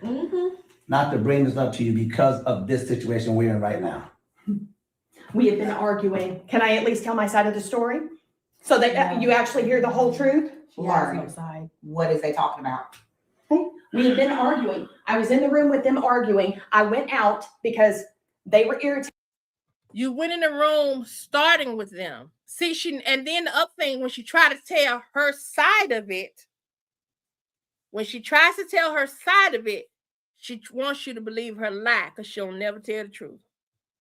not to bring this up to you because of this situation we're in right now. We have been arguing. Can I at least tell my side of the story? So that you actually hear the whole truth? Larry, what is they talking about? We have been arguing. I was in the room with them arguing. I went out because they were irritated. You went in the room starting with them. See, and then the other thing, when she tried to tell her side of it, she wants you to believe her lie because she'll never tell the truth.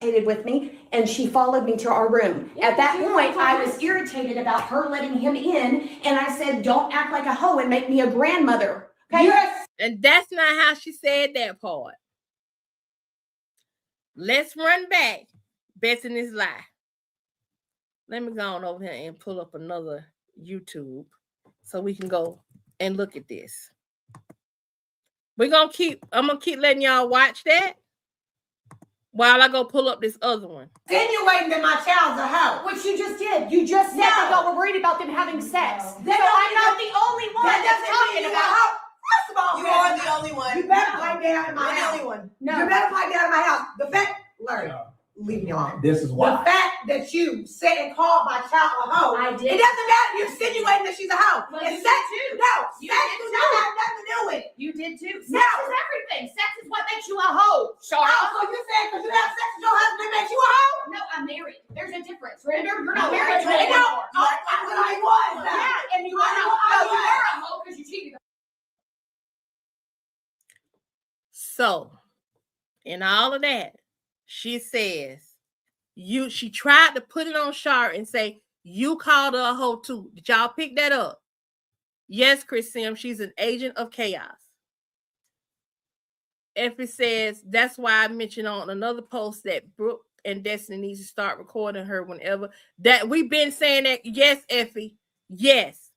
With me, and she followed me to our room. At that point, I was irritated about her letting him in, and I said, don't act like a hoe and make me a grandmother. Okay? Yes. And that's not how she said that part. Let's run back Bethany's lie. Let me go on over here and pull up another YouTube so we can go and look at this. I'm gonna keep letting y'all watch that. while I go pull up this other one. Insinuating that my child's a hoe. Which you just did. You just said that y'all were worried about them having sex. So I'm not the only one that's talking about. First of all, You are the only one. you better pipe down in my You're the house. only one. No. You better pipe down in my house. The fact, Larry, leave me alone. This is The why. fact that you said and called my child a hoe, I it did. doesn't matter. You're insinuating that she's a hoe. Well, And you sex, did too. no, You sex did does too. not have nothing to do with it. You did too. Sex No. is everything. Sex is what makes you a hoe, Shara. Oh, so you're saying because you have sex with your husband, it makes you a hoe? No, I'm married. There's a difference. Remember, you're not No, married to no, anymore. I was. Yeah, and you I are a hoe because you cheated. So, in all of that, she says, she tried to put it on Shar and say, you called her a hoe too. Did y'all pick that up? Yes, Chris Sim, she's an agent of chaos. Effie says, that's why I mentioned on another post that Brooke and Destiny needs to start recording her whenever. That we've been saying that. Yes, Effie. Yes.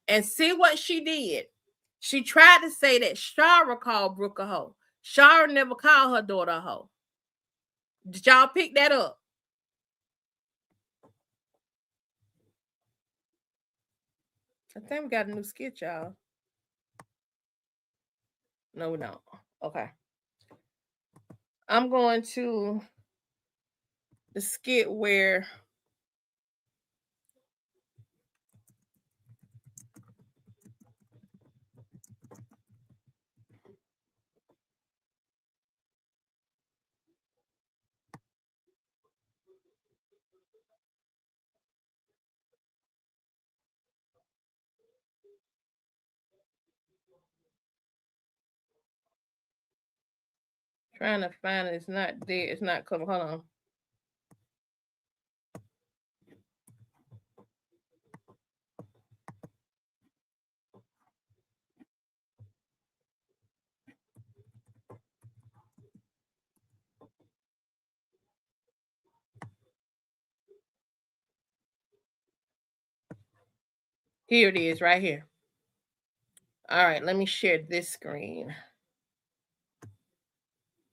And see what she did. She tried to say that Shara called Brooke a hoe. Shara never called her daughter a hoe. Did y'all pick that up? I think we got a new skit, y'all. No, we don't. Okay. I'm going to the skit where trying to find it. It's not there. It's not coming. Hold on. Here it is, right here. All right, let me share this screen.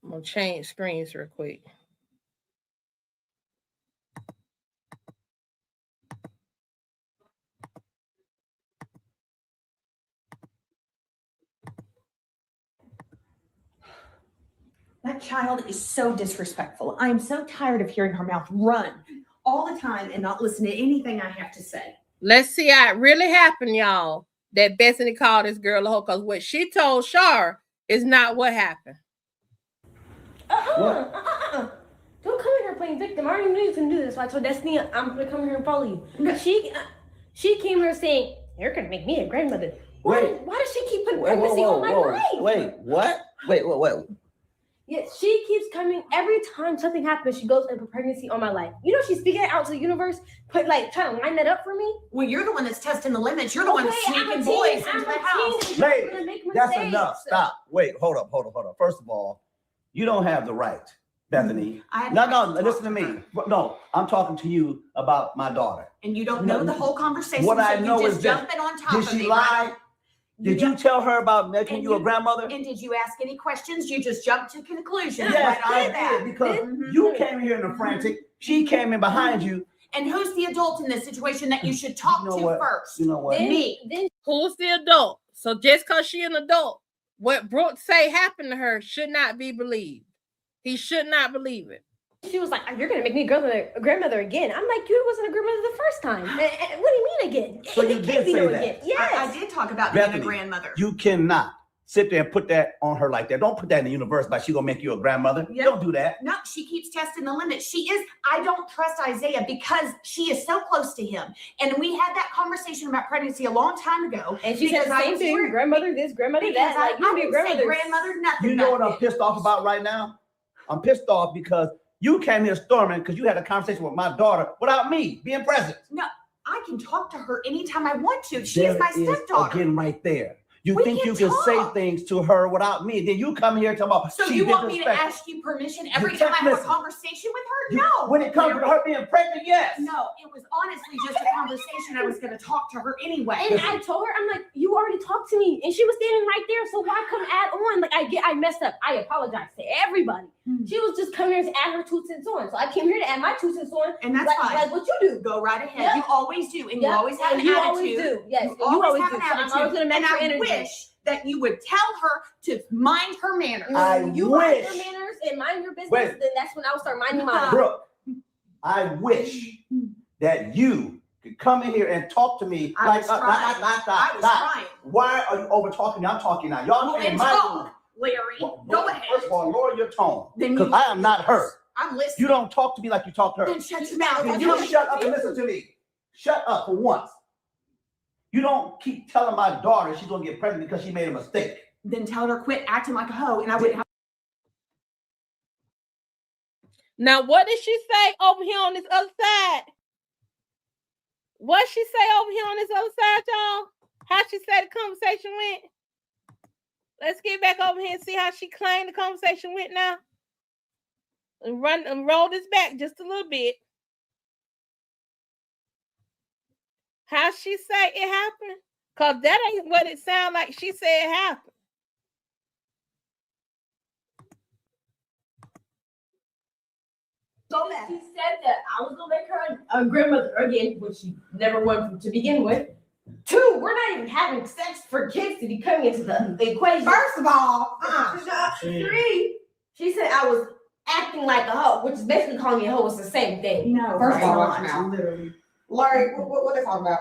I'm going to change screens real quick. That child is so disrespectful. I am so tired of hearing her mouth run all the time and not listen to anything I have to say. Let's see how it really happened, y'all. That Bethany called this girl a hoe, because what she told Shar is not what happened. Don't come in here playing victim. I already knew you couldn't do this. So I told Destiny I'm gonna come here and follow you. She came here saying, you're gonna make me a grandmother. Why does she keep putting pregnancy on my life? Wait, what? Wait. Yeah, she keeps coming every time something happens. She goes and put pregnancy on my life. You know, she's speaking it out to the universe, trying to line that up for me. Well, you're the one that's testing the limits. You're the one that's sneaking boys into the house. Lady, that's enough. Stop. Wait, hold up. First of all, you don't have the right, Bethany. No, listen to me. No, I'm talking to you about my daughter. And you don't know the whole conversation. What I so know you just is that, jumping on top of did she me, lie? right? Did you tell her about making you a grandmother? And did you ask any questions? You just jumped to conclusions. Yes, right I did, because you came here in a frantic. She came in behind you. And who's the adult in this situation that you should talk to first? You know what? Then who's the adult? So just because she an adult, what Brooke say happened to her should not be believed. He should not believe it. She was like, you're gonna make me a grandmother again. I'm like, you wasn't a grandmother the first time. What do you mean again? So you did say that. Again. Yes. I did talk about Bethany, being a grandmother. You cannot sit there and put that on her like that. Don't put that in the universe like she's gonna make you a grandmother. Yep. Don't do that. No, she keeps testing the limits. I don't trust Isaiah because she is so close to him. And we had that conversation about pregnancy a long time ago. And she said the same thing, grandmother this, grandmother that. Like, you be a grandmother. Grandmother, nothing. You know what I'm pissed off about right now? I'm pissed off because you came here storming because you had a conversation with my daughter without me being present. No, I can talk to her anytime I want to. She is my stepdaughter. Again, right there. You We think can you can say talk. things to her without me? Then you come here and talk about So she you want me to disrespectful. ask you permission every You time I can't have a listen. conversation with her? You- No. When it comes to her being pregnant, yes. No, it was honestly just a conversation. I was going to talk to her anyway. And I told her, I'm like, you already talked to me, and she was standing right there. So why come add on? Like I messed up. I apologize to everybody. She was just coming here to add her 2 cents on. So I came here to add my 2 cents on. And that's like, fine. Like what you do. Go right ahead. Yeah. You always do, and you Yeah, always have and an you attitude. always do. Yes, You and you always have do. an So I'm attitude. always gonna match And your I energy. wish that you would tell her to mind her manners. You mind your manners and mind your business, Wait. then that's when I'll start minding mine. Brooke, I wish that you could come in here and talk to me I like was trying. I was trying. Why are you over talking me? I'm talking now. Y'all Well, in then my talk, room. Larry. Well, Go Lord, ahead. First of all, lower your tone. Then Because you- I am not her. I'm listening. You don't talk to me like you talk to her. Then shut your mouth. Then you shut up and listen to me. Shut up for once. You don't keep telling my daughter she's gonna get pregnant because she made a mistake. Then tell her quit acting like a hoe, and I wouldn't have. Now, what did she say over here on this other side? What she say over here on this other side, y'all? How she say the conversation went? Let's get back over here and see how she claimed the conversation went now. And run and roll this back just a little bit. How she say it happened? Because that ain't what it sounded like she said it happened. So she said that I was gonna make her a grandmother again, which she never wanted to begin with. 2, we're not even having sex for kids to be coming into the equation. First of all, 3, she said I was acting like a hoe, which is basically calling me a hoe. It's the same thing. no. First of all, watch watch out. literally. Larry, what they talking about?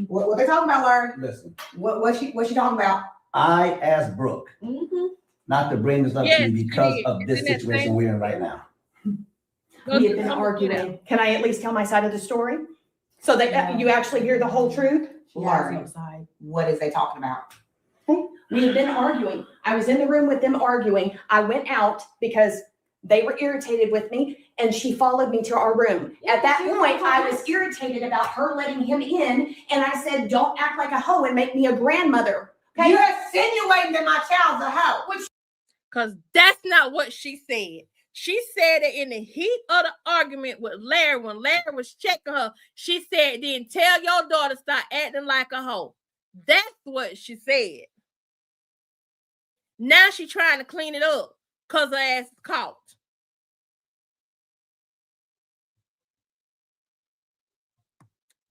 What they talking about, Larry? Listen, What she talking about? I asked Brooke Mm-hmm. not to bring this up Yes, to you because she of did. this Isn't that situation same? we're in right now. We have been arguing. Can I at least tell my side of the story? So that No. you actually hear the whole truth? She has no side. What is they talking about? We have been arguing. I was in the room with them arguing. I went out because they were irritated with me, and she followed me to our room. At that point, I was irritated about her letting him in, and I said, don't act like a hoe and make me a grandmother. Okay? You're insinuating that my child's a hoe. Because that's not what she said. She said it in the heat of the argument with Larry. When Larry was checking her, she said, then tell your daughter stop acting like a hoe. That's what she said. Now she's trying to clean it up because her ass is caught.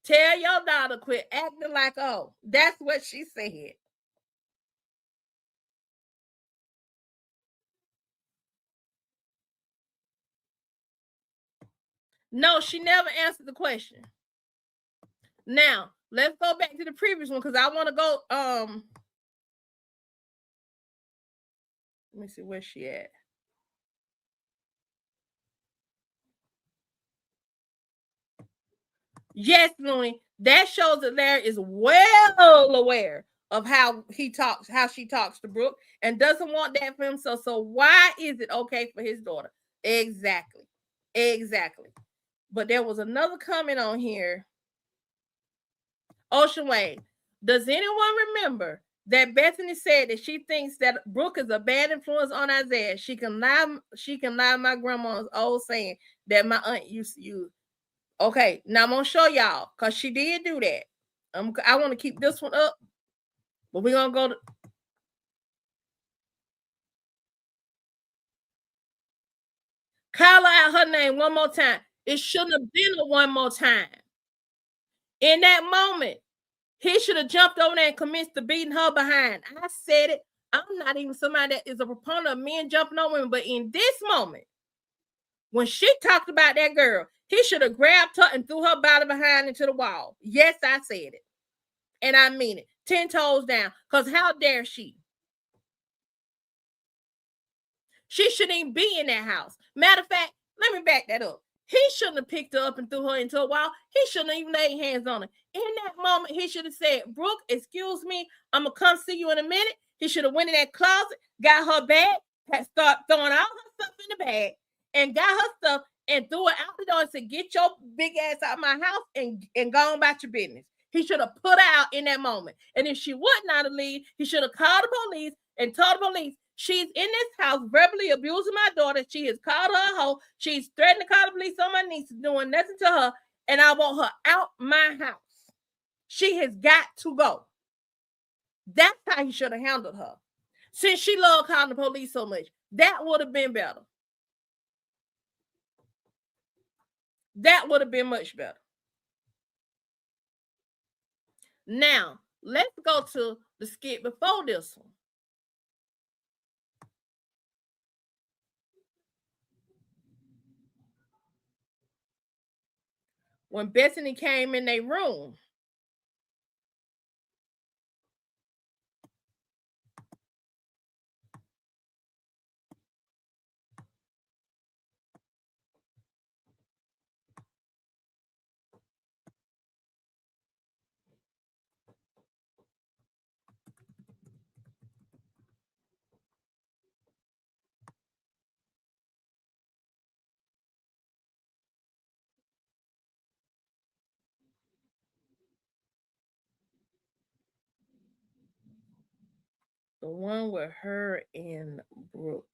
Tell your daughter quit acting like a hoe. That's what she said. No, she never answered the question. Now, let's go back to the previous one because I want to go. Let me see where she at. Yes, Looney. That shows that Larry is well aware of how she talks to Brooke, and doesn't want that for himself. So why is it okay for his daughter? Exactly. But there was another comment on here. Ocean Way. Does anyone remember that Bethany said that she thinks that Brooke is a bad influence on Isaiah? She can lie my grandma's old saying that my aunt used to use. Okay, now I'm gonna show y'all because she did do that. I want to keep this one up, but we're gonna go to call her out her name one more time. It shouldn't have been a one more time. In that moment, he should have jumped over there and commenced to beating her behind. I said it. I'm not even somebody that is a proponent of men jumping on women, but in this moment, when she talked about that girl, he should have grabbed her and threw her body behind into the wall. Yes, I said it. And I mean it. 10 toes down. Because how dare she? She shouldn't even be in that house. Matter of fact, let me back that up. He shouldn't have picked her up and threw her into a wall. He shouldn't have even laid hands on her. In that moment, he should have said, Brooke, excuse me, I'm going to come see you in a minute. He should have went in that closet, got her bag, had started throwing all her stuff in the bag, and got her stuff and threw it out the door and said, get your big ass out of my house and go on about your business. He should have put her out in that moment. And if she would not have leave, he should have called the police and told the police, she's in this house verbally abusing my daughter. She has called her a hoe. She's threatened to call the police on my niece, doing nothing to her. And I want her out my house. She has got to go. That's how he should have handled her. Since she loved calling the police so much, that would have been better. That would have been much better. Now, let's go to the skit before this one. When Bethany came in their room, the one with her and Brooke.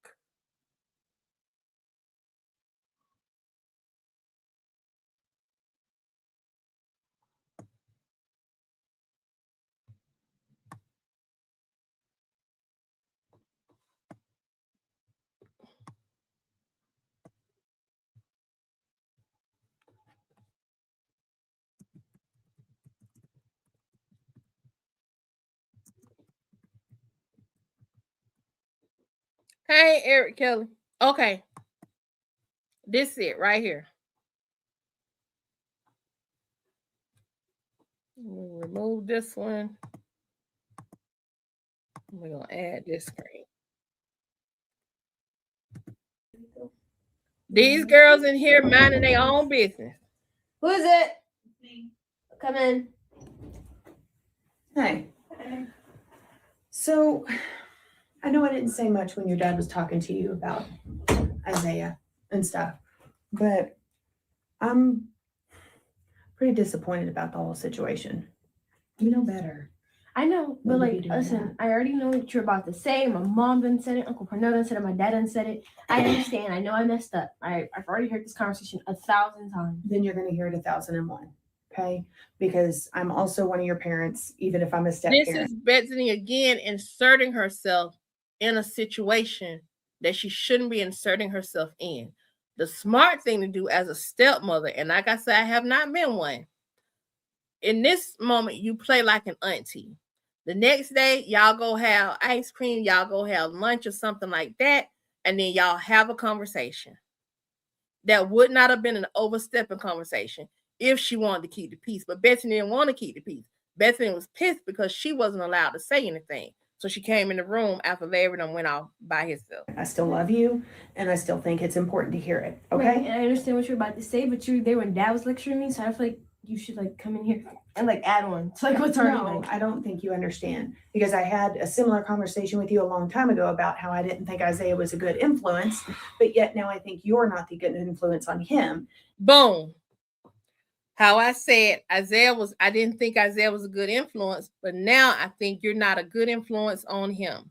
Hey, Eric Kelly. Okay. This is it right here. We'll remove this one. We're going to add this screen. These girls in here minding their own business. Who is it? Come in. Hey. So, I know I didn't say much when your dad was talking to you about Isaiah and stuff, but I'm pretty disappointed about the whole situation. You know better. I know, but What would you like, do listen, I already know what you're about to say. My mom done said it, Uncle Pernell done said it, my dad done said it. I understand. I know I messed up. I've already heard this conversation 1,000 times. Then you're going to hear it 1,001. Okay? Because I'm also one of your parents, even if I'm a step This parent. is Bethany again inserting herself in a situation that she shouldn't be inserting herself in. The smart thing to do as a stepmother, and like I said, I have not been one. In this moment, you play like an auntie. The next day, y'all go have ice cream, y'all go have lunch or something like that, and then y'all have a conversation. That would not have been an overstepping conversation if she wanted to keep the peace. But Bethany didn't want to keep the peace. Bethany was pissed because she wasn't allowed to say anything. So she came in the room after Larry done went off by himself. I still love you, and I still think it's important to hear it. Okay? Right, and I understand what you're about to say, but you were there when Dad was lecturing me, so I feel like you should like come in here and like add on to like what's already No, like. I don't think you understand, because I had a similar conversation with you a long time ago about how I didn't think Isaiah was a good influence, but yet now I think you're not the good influence on him. Boom. How I said I didn't think Isaiah was a good influence, but now I think you're not a good influence on him.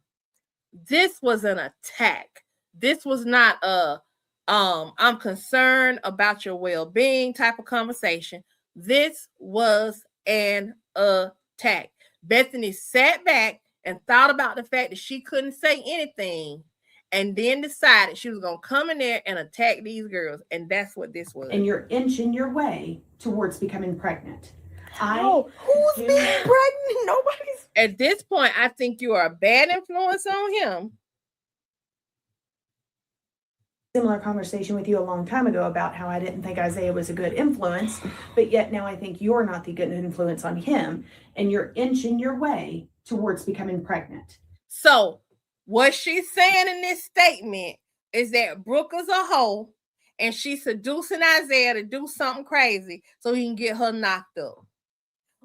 This was an attack. This was not a I'm concerned about your well-being type of conversation. This was an attack. Bethany sat back and thought about the fact that she couldn't say anything, and then decided she was going to come in there and attack these girls. And that's what this was. And you're inching your way towards becoming pregnant. Who's being pregnant? Nobody's. At this point, I think you are a bad influence on him. Similar conversation with you a long time ago about how I didn't think Isaiah was a good influence, but yet now I think you're not the good influence on him, and you're inching your way towards becoming pregnant. So what she's saying in this statement is that Brooke is a hoe and she's seducing Isaiah to do something crazy so he can get her knocked up.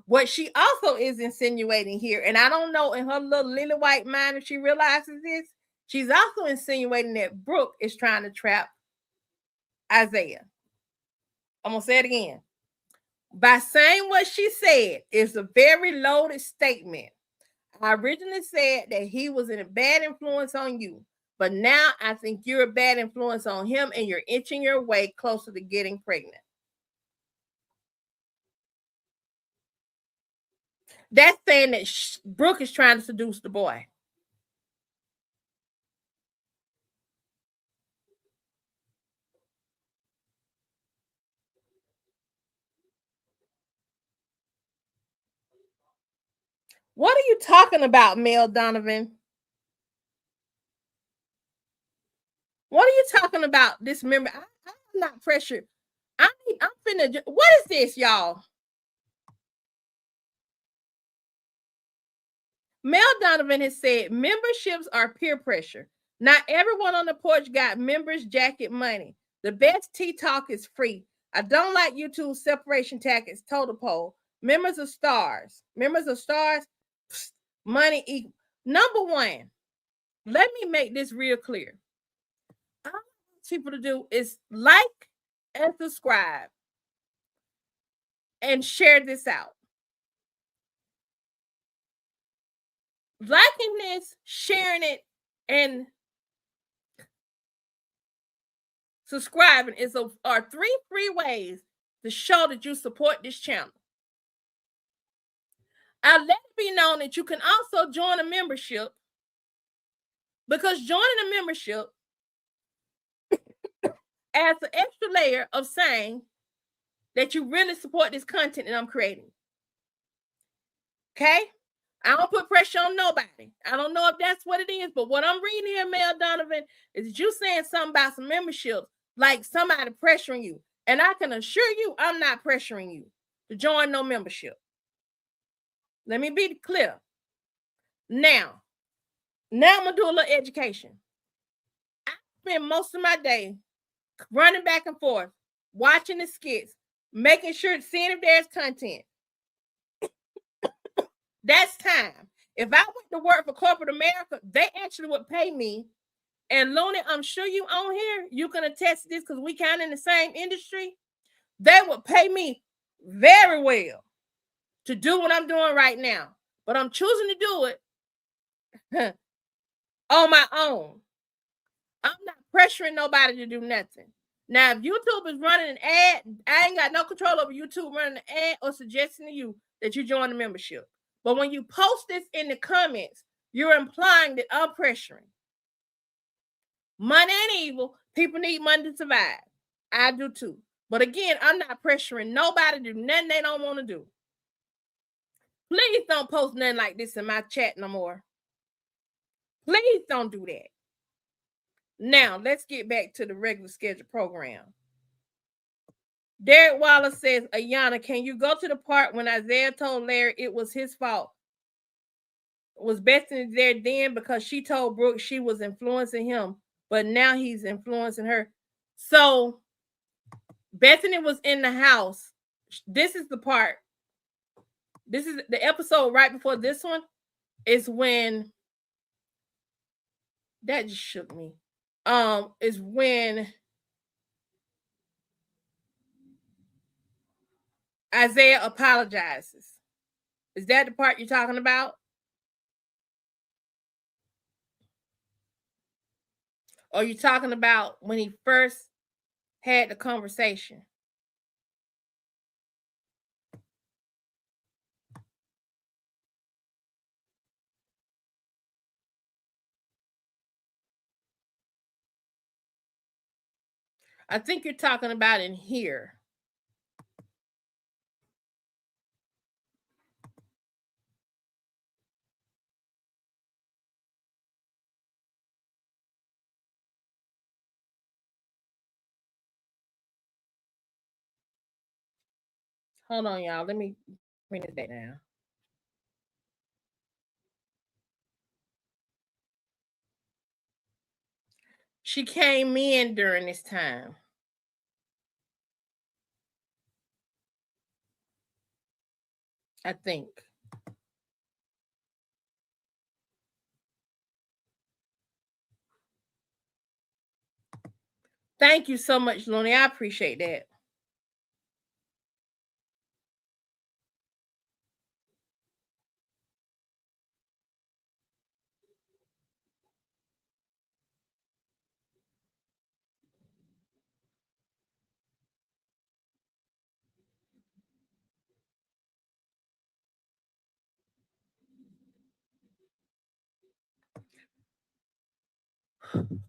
What she also is insinuating here, and I don't know in her little lily white mind if she realizes this, she's also insinuating that Brooke is trying to trap Isaiah. I'm going to say it again. By saying what she said, it's a very loaded statement. I originally said that he was a bad influence on you, but now I think you're a bad influence on him and you're inching your way closer to getting pregnant. That's saying that Brooke is trying to seduce the boy. What are you talking about, Mel Donovan? What are you talking about? This member, I'm not pressured. I'm finna. What is this, y'all? Mel Donovan has said memberships are peer pressure. Not everyone on the porch got members jacket money. The best tea talk is free. I don't like YouTube separation tactics. Total poll. Members of stars. Members of stars. Psst, money equal. Number one, let me make this real clear. All I want people to do is like and subscribe and share this out. Liking this, sharing it, and subscribing are 3 free ways to show that you support this channel. I'll let it be known that you can also join a membership, because joining a membership adds an extra layer of saying that you really support this content that I'm creating. Okay? I don't put pressure on nobody. I don't know if that's what it is, but what I'm reading here, Mel Donovan, is you saying something about some memberships, like somebody pressuring you. And I can assure you, I'm not pressuring you to join no membership. Let me be clear. Now I'm going to do a little education. I spend most of my day running back and forth, watching the skits, making sure, seeing if there's content. That's time. If I went to work for corporate America, they actually would pay me. And Looney, I'm sure you on here, you can attest to this because we kind of in the same industry. They would pay me very well to do what I'm doing right now. But I'm choosing to do it on my own. I'm not pressuring nobody to do nothing. Now, if YouTube is running an ad, I ain't got no control over YouTube running an ad or suggesting to you that you join the membership. But when you post this in the comments, you're implying that I'm pressuring. Money ain't evil. People need money to survive. I do too. But again, I'm not pressuring nobody to do nothing they don't want to do. Please don't post nothing like this in my chat no more. Please don't do that. Now, let's get back to the regular scheduled program. Derek Wallace says, Ayana, can you go to the part when Isaiah told Larry it was his fault? Was Bethany there then because she told Brooke she was influencing him, but now he's influencing her? So Bethany was in the house. This is the part. This is the episode right before this one. Is when that just shook me. Is when Isaiah apologizes. Is that the part you're talking about? Or are you talking about when he first had the conversation? I think you're talking about in here. Hold on, y'all. Let me bring it back down. She came in during this time. I think. Thank you so much, Looney. I appreciate that.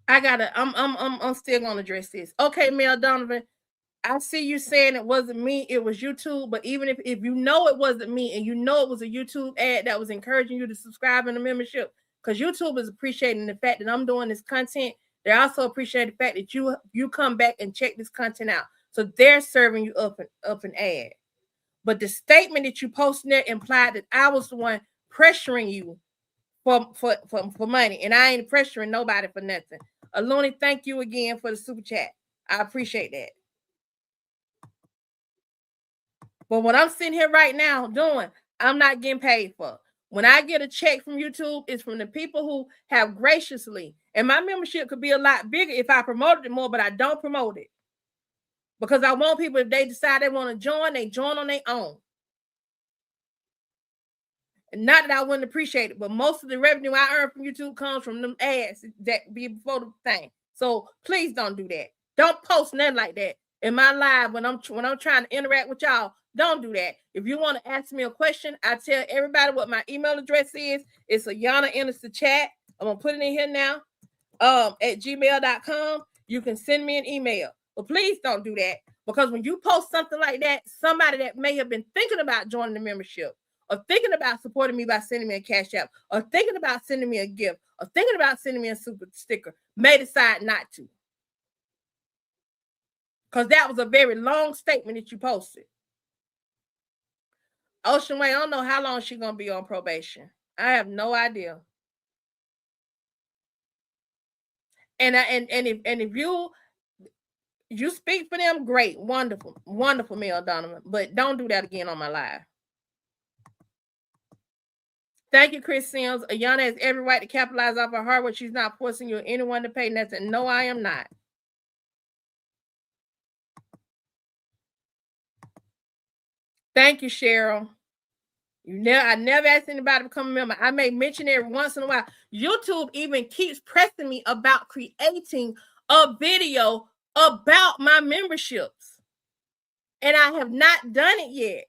I'm still gonna address this. Okay, Mel Donovan, I see you saying it wasn't me, it was YouTube. But even if you know it wasn't me and you know it was a YouTube ad that was encouraging you to subscribe in the membership, because YouTube is appreciating the fact that I'm doing this content. They're also appreciating the fact that you come back and check this content out. So they're serving you up an ad. But the statement that you posted there implied that I was the one pressuring you for money, and I ain't pressuring nobody for nothing. Aluni, thank you again for the super chat. I appreciate that. But what I'm sitting here right now doing, I'm not getting paid for. When I get a check from YouTube, it's from the people who have graciously, and my membership could be a lot bigger if I promoted it more, but I don't promote it. Because I want people, if they decide they want to join, they join on their own. And not that I wouldn't appreciate it, but most of the revenue I earn from YouTube comes from them ads that be before the thing. So please don't do that. Don't post nothing like that in my live when I'm trying to interact with y'all. Don't do that. If you want to ask me a question, I tell everybody what my email address is. It's Ayana enters the chat. I'm gonna put it in here now. At gmail.com. You can send me an email. But please don't do that, because when you post something like that, somebody that may have been thinking about joining the membership, or thinking about supporting me by sending me a cash app, or thinking about sending me a gift, or thinking about sending me a super sticker, may decide not to. Because that was a very long statement that you posted. Ocean Way, I don't know how long she's going to be on probation. I have no idea. And if you speak for them, great, wonderful, Mel Donovan. But don't do that again on my live. Thank you, Chris Sims. Ayana has every right to capitalize off her hardware. She's not forcing you or anyone to pay nothing. No, I am not. Thank you, Cheryl. I never asked anybody to become a member. I may mention it every once in a while. YouTube even keeps pressing me about creating a video about my memberships. And I have not done it yet.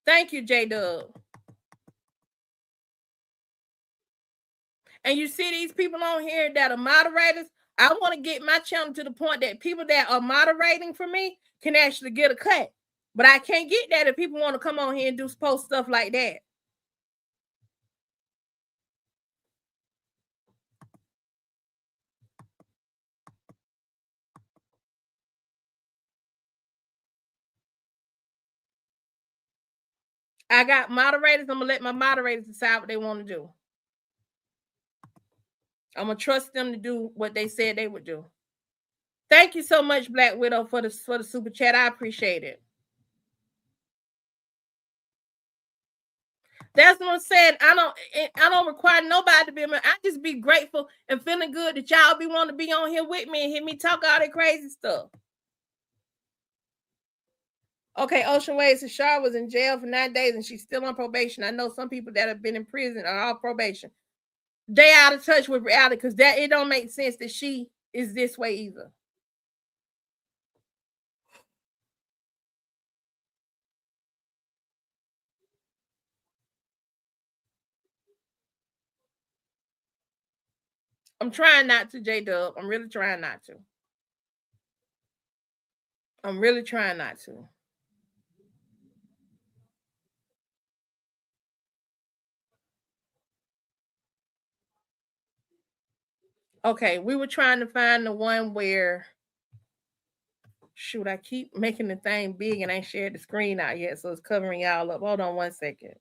Thank you, J-Dub. And you see these people on here that are moderators. I want to get my channel to the point that people that are moderating for me can actually get a cut. But I can't get that if people want to come on here and do post stuff like that. I got moderators. I'm going to let my moderators decide what they want to do. I'm going to trust them to do what they said they would do. Thank you so much, Black Widow, for the super chat. I appreciate it. That's what I'm saying. I don't require nobody to be a member. I just be grateful and feeling good that y'all be wanting to be on here with me and hear me talk all that crazy stuff. Okay, Ocean Waves Shar was in jail for 9 days and she's still on probation. I know some people that have been in prison are off probation. They out of touch with reality because it don't make sense that she is this way either. I'm trying not to, J-Dub. I'm really trying not to. I'm really trying not to. Okay, we were trying to find the one where, shoot, I keep making the thing big and I ain't shared the screen out yet, so it's covering y'all up. Hold on 1 second.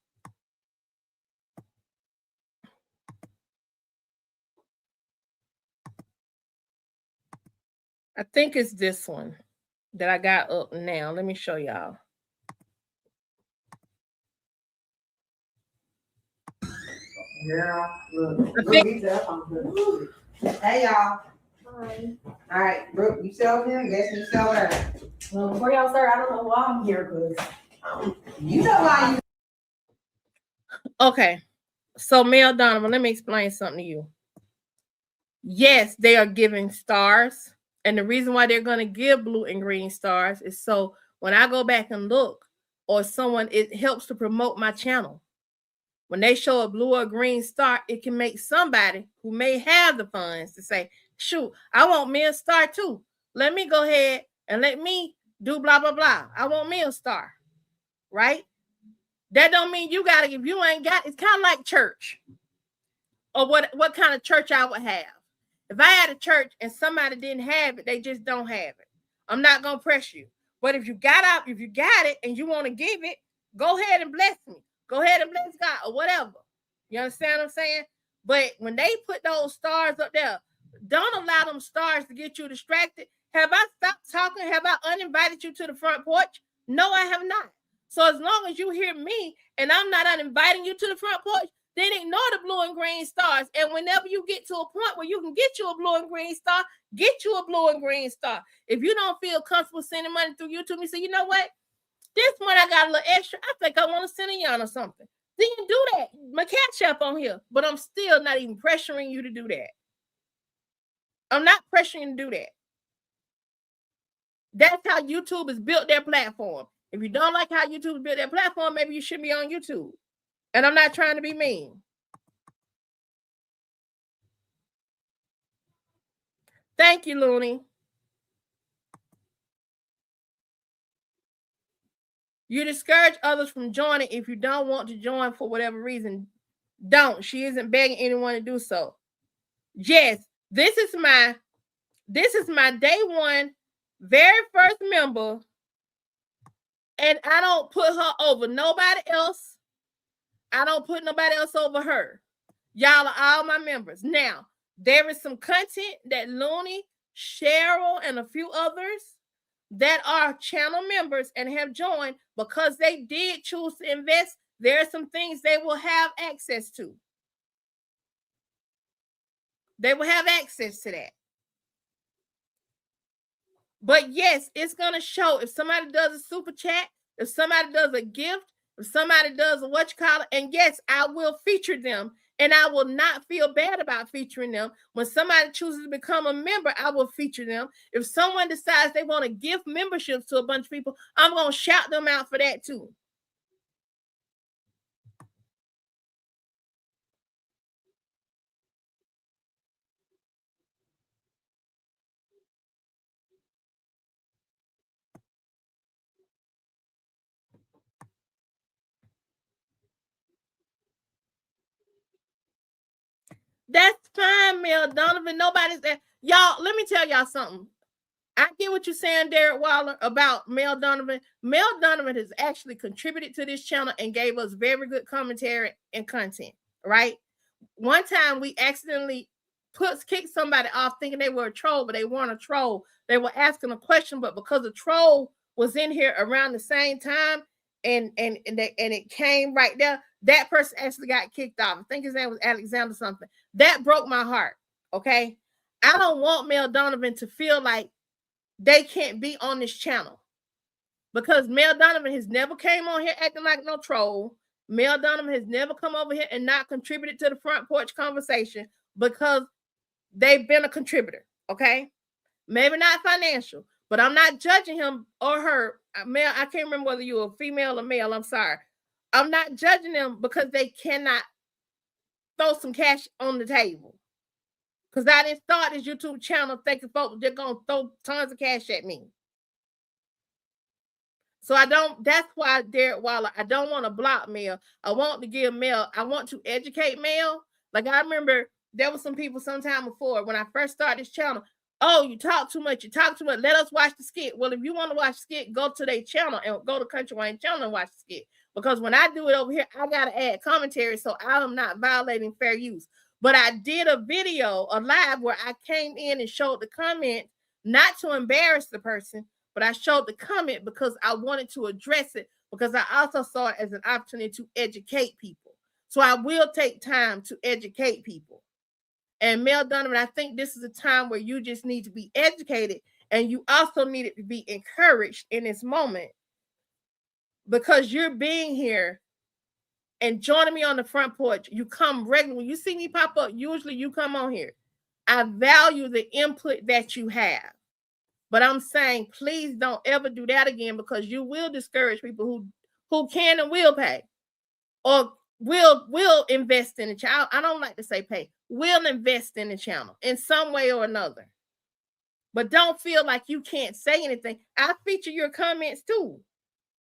I think it's this one that I got up now. Let me show y'all. Girl, look, hey y'all. Hi. All right, Brooke, you sell here? Guess you sell there. Well, before y'all start, I don't know why I'm here, because you know why you. Okay, so Mel Donovan, let me explain something to you. Yes, they are giving stars And the reason why they're going to give blue and green stars is so when I go back and look, or someone, it helps to promote my channel. When they show a blue or green star, it can make somebody who may have the funds to say, shoot, I want me a star too. Let me go ahead and let me do blah, blah, blah. I want me a star, right? That don't mean you got to, if you ain't got, it's kind of like church, or what kind of church I would have. If I had a church and somebody didn't have it, they just don't have it. I'm not going to press you. But if you got it and you want to give it, go ahead and bless me. Go ahead and bless God or whatever. You understand what I'm saying? But when they put those stars up there, don't allow them stars to get you distracted. Have I stopped talking? Have I uninvited you to the front porch? No, I have not. So as long as you hear me and I'm not uninviting you to the front porch, then ignore the blue and green stars. And whenever you get to a point where you can get you a blue and green star, get you a blue and green star. If you don't feel comfortable sending money through YouTube, you say, you know what? This month I got a little extra. I think I want to send Ayana something. Then you do that. My cash app on here. But I'm still not even pressuring you to do that. I'm not pressuring you to do that. That's how YouTube has built their platform. If you don't like how YouTube has built their platform, maybe you should be on YouTube. And I'm not trying to be mean. Thank you, Looney. You discourage others from joining if you don't want to join for whatever reason. Don't. She isn't begging anyone to do so. Yes, this is my day one, very first member, and I don't put her over nobody else. I don't put nobody else over her. Y'all are all my members. Now, there is some content that Looney, Cheryl, and a few others that are channel members and have joined because they did choose to invest. There are some things they will have access to. They will have access to that. But yes, it's going to show if somebody does a super chat, if somebody does a gift, if somebody does a and yes, I will feature them. And I will not feel bad about featuring them. When somebody chooses to become a member, I will feature them. If someone decides they want to give memberships to a bunch of people, I'm going to shout them out for that too. That's fine, Mel Donovan. Nobody's there. Y'all, let me tell y'all something. I get what you're saying, Derek Waller, about Mel Donovan. Mel Donovan has actually contributed to this channel and gave us very good commentary and content, right? One time we accidentally kicked somebody off thinking they were a troll, but they weren't a troll. They were asking a question, but because the troll was in here around the same time and it came right there, that person actually got kicked off. I think his name was Alexander something. That broke my heart, okay? I don't want Mel Donovan to feel like they can't be on this channel because Mel Donovan has never came on here acting like no troll. Mel Donovan has never come over here and not contributed to the front porch conversation because they've been a contributor, okay? Maybe not financial, but I'm not judging him or her. Male, I can't remember whether you're a female or male. I'm sorry. I'm not judging them because they cannot throw some cash on the table. Because I didn't start this YouTube channel thinking folks they're going to throw tons of cash at me. So that's why, Derek Waller, I don't want to block Mel. I want to give Mel, I want to educate Mel. Like I remember there were some people sometime before when I first started this channel. Oh, you talk too much. Let us watch the skit. Well, if you want to watch the skit, go to their channel and go to Kountry Wayne channel and watch the skit. Because when I do it over here, I got to add commentary so I am not violating fair use. But I did a video, a live, where I came in and showed the comment, not to embarrass the person, but I showed the comment because I wanted to address it because I also saw it as an opportunity to educate people. So I will take time to educate people. And Mel Donovan, I think this is a time where you just need to be educated and you also need to be encouraged in this moment because you're being here and joining me on the front porch. You come regularly. You see me pop up, usually you come on here. I value the input that you have. But I'm saying, please don't ever do that again, because you will discourage people who can and will pay, or will invest in the channel. I don't like to say pay. Will invest in the channel in some way or another. But don't feel like you can't say anything. I feature your comments too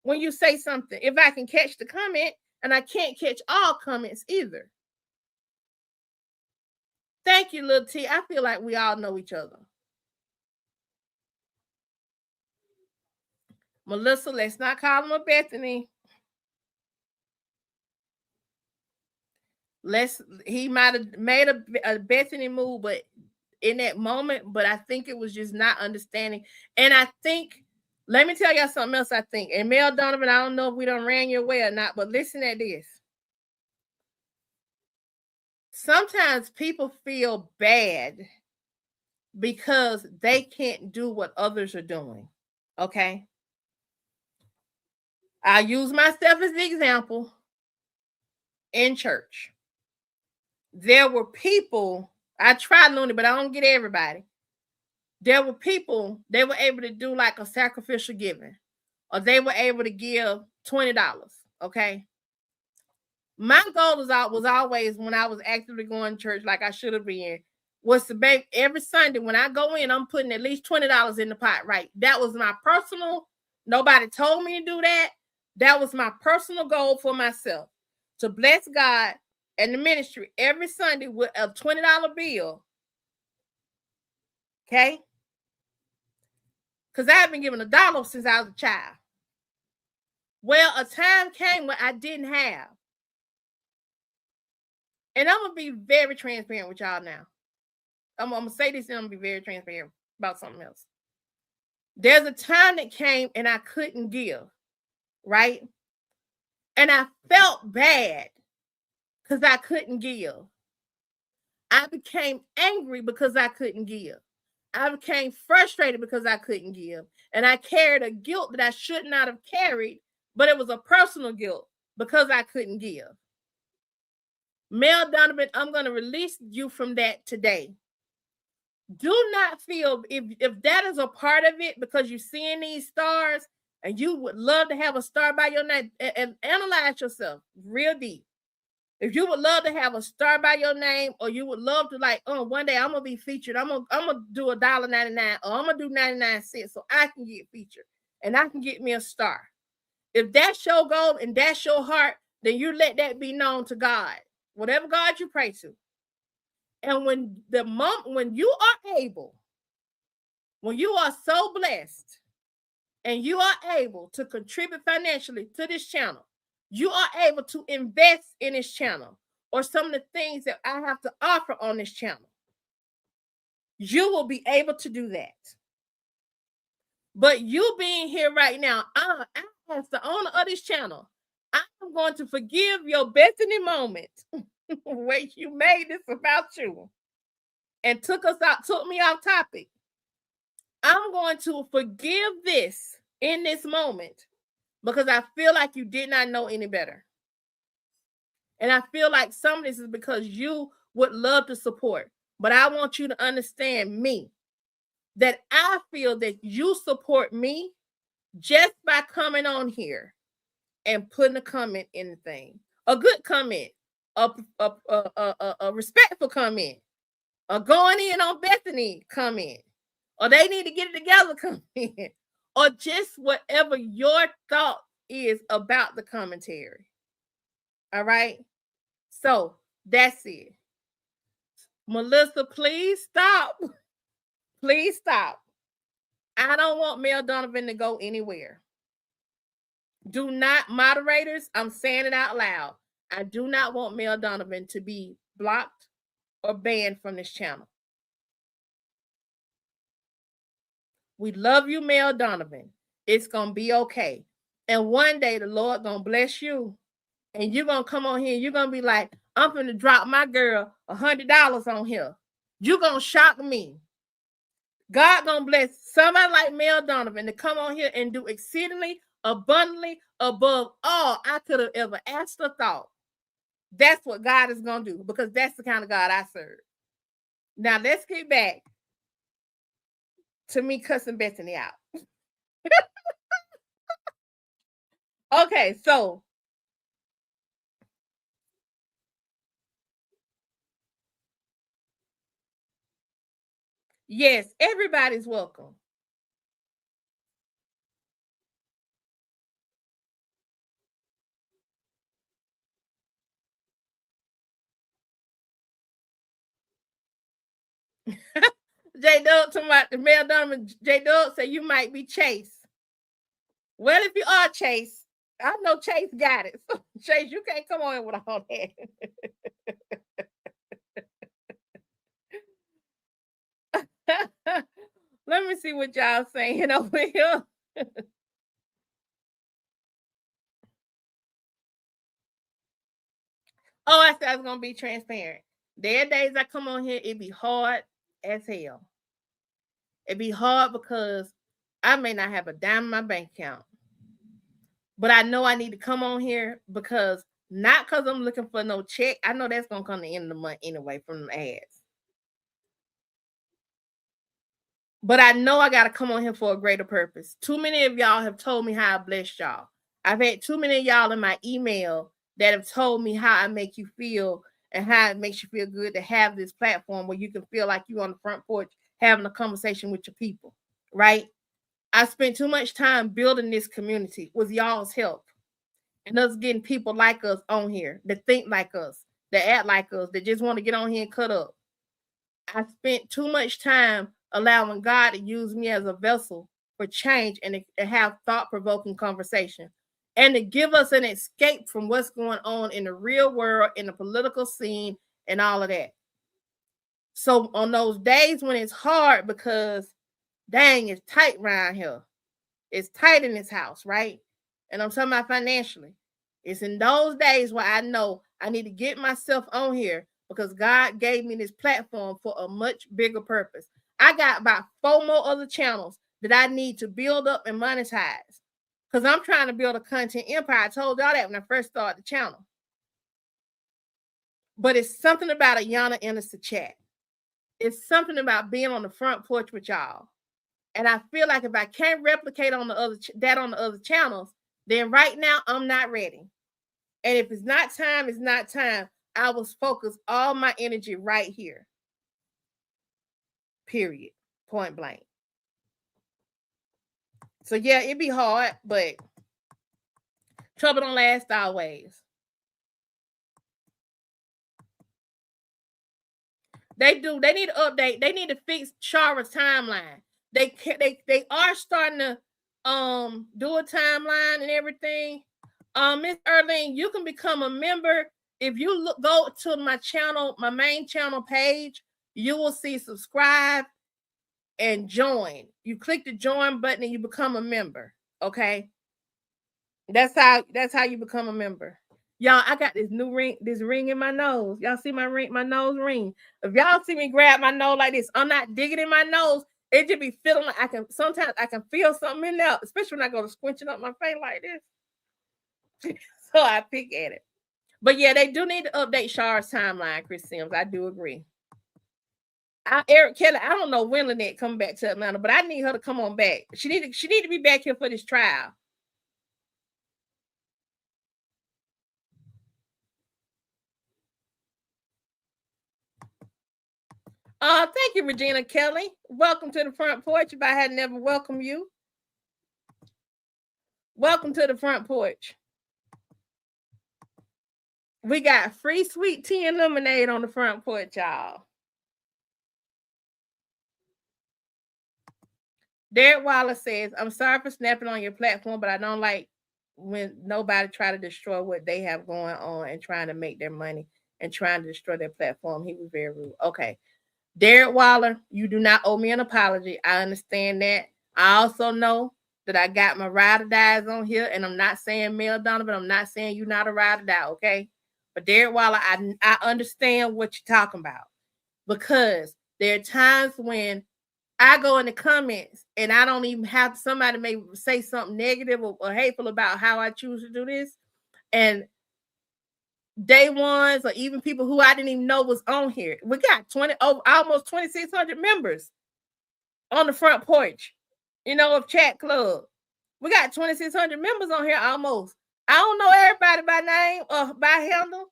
when you say something. If I can catch the comment, and I can't catch all comments either. Thank you, Lil T. I feel like we all know each other. Melissa, let's not call him a Bethany. He might have made a Bethany move, but in that moment, but I think it was just not understanding. And I think, let me tell y'all something else. I think, and Mel Donovan, I don't know if we done ran your way or not, but listen at this. Sometimes people feel bad because they can't do what others are doing. Okay. I use myself as the example. In church, there were people, I tried Looney, but I don't get everybody. There were people, they were able to do like a sacrificial giving, or they were able to give $20. Okay. My goal was always, when I was actively going to church like I should have been, was to make every Sunday when I go in, I'm putting at least $20 in the pot, right? That was my personal, nobody told me to do that. That was my personal goal for myself, to bless God and the ministry every Sunday with a $20 bill. Okay? Because I have been given $1 since I was a child. Well, a time came when I didn't have. And I'm going to be very transparent with y'all now. I'm going to say this, and I'm going to be very transparent about something else. There's a time that came and I couldn't give, right? And I felt bad because I couldn't give. I became angry because I couldn't give. I became frustrated because I couldn't give. And I carried a guilt that I should not have carried, but it was a personal guilt because I couldn't give. Mel Donovan, I'm going to release you from that today. Do not feel, if that is a part of it, because you're seeing these stars and you would love to have a star by your name, and analyze yourself real deep. If you would love to have a star by your name, or you would love to, like, oh, one day I'm gonna be featured, I'm gonna do $1.99, or I'm gonna do 99 cents so I can get featured and I can get me a star. If that's your goal and that's your heart, then you let that be known to God, whatever God you pray to. And when you are able, when you are so blessed and you are able to contribute financially to this channel, you are able to invest in this channel, or some of the things that I have to offer on this channel, you will be able to do that. But you being here right now, I as the owner of this channel, I'm going to forgive your Bethany moment where you made this about you and took me off topic. I'm going to forgive this in this moment because I feel like you did not know any better. And I feel like some of this is because you would love to support. But I want you to understand me, that I feel that you support me just by coming on here and putting a comment in the thing. A good comment, a respectful comment, a going in on Bethany comment, or they need to get it together comment, or just whatever your thought is about the commentary. All right? So that's it. Melissa, please stop. Please stop. I don't want Mel Donovan to go anywhere. Do not, moderators, I'm saying it out loud. I do not want Mel Donovan to be blocked or banned from this channel. We love you, Mel Donovan. It's going to be okay. And one day the Lord going to bless you. And you're going to come on here and you're going to be like, I'm going to drop my girl $100 on here. You're going to shock me. God going to bless somebody like Mel Donovan to come on here and do exceedingly abundantly above all I could have ever asked or thought. That's what God is going to do, because that's the kind of God I serve. Now let's get back to me cussing Bethany out. Okay, so yes, everybody's welcome. J Dub talking about the Mel Donovan. J Dub said you might be Chase. Well, if you are Chase, I know Chase got it. So, Chase, you can't come on with all that. Let me see what y'all saying over here. Oh, I said I was gonna be transparent. There are days I come on here, it be hard as hell. It be hard because I may not have a dime in my bank account. But I know I need to come on here because not because I'm looking for no check. I know that's gonna come the end of the month anyway from the ads. But I know I gotta come on here for a greater purpose. Too many of y'all have told me how I blessed y'all. I've had too many of y'all in my email that have told me how I make you feel and how it makes you feel good to have this platform where you can feel like you on the front porch having a conversation with your people, right? I spent too much time building this community with y'all's help and us getting people like us on here that think like us, that act like us, that just want to get on here and cut up. I spent too much time allowing God to use me as a vessel for change and to have thought-provoking conversation and to give us an escape from what's going on in the real world, in the political scene, and all of that. So on those days when it's hard because dang, it's tight around here. It's tight in this house, right? And I'm talking about financially. It's in those days where I know I need to get myself on here because God gave me this platform for a much bigger purpose. I got about 4 more other channels that I need to build up and monetize because I'm trying to build a content empire. I told y'all that when I first started the channel. But it's something about Ayana enters the chat. It's something about being on the front porch with y'all. And I feel like if I can't replicate on the other channels, then right now I'm not ready. And if it's not time, it's not time. I will focus all my energy right here. Period. Point blank. So yeah, it'd be hard, but trouble don't last always. They do. They need to update. They need to fix Shara's timeline. They are starting to do a timeline and everything. Miss Erling, you can become a member if you go to my channel, my main channel page. You will see subscribe and join. You click the join button and you become a member. Okay, that's how you become a member. Y'all, I got this ring in my nose. Y'all see my nose ring. If y'all see me grab my nose like this, I'm not digging in my nose. It just be feeling like sometimes I can feel something in there, especially when I go to squinching up my face like this. So I pick at it. But yeah, they do need to update Shara's timeline, Chris Sims. I do agree. Eric Kelly, I don't know when Lynette come back to Atlanta, but I need her to come on back. She need to be back here for this trial. Thank you, Regina Kelly. Welcome to the front porch. If I had never welcomed you, welcome to the front porch. We got free sweet tea and lemonade on the front porch, y'all. Derek Wallace says, I'm sorry for snapping on your platform, but I don't like when nobody try to destroy what they have going on and trying to make their money and trying to destroy their platform. He was very rude. Okay. Derek Waller, you do not owe me an apology. I understand that. I also know that I got my ride or dies on here, and I'm not saying Mel Donovan. I'm not saying you're not a ride or die, okay? But Derek Waller, I understand what you're talking about because there are times when I go in the comments and I don't even have somebody may say something negative or hateful about how I choose to do this. And day ones or even people who I didn't even know was on here. We got almost 2,600 members. on the front porch, of Chat Club. We got 2,600 members on here almost. I don't know everybody by name or by handle,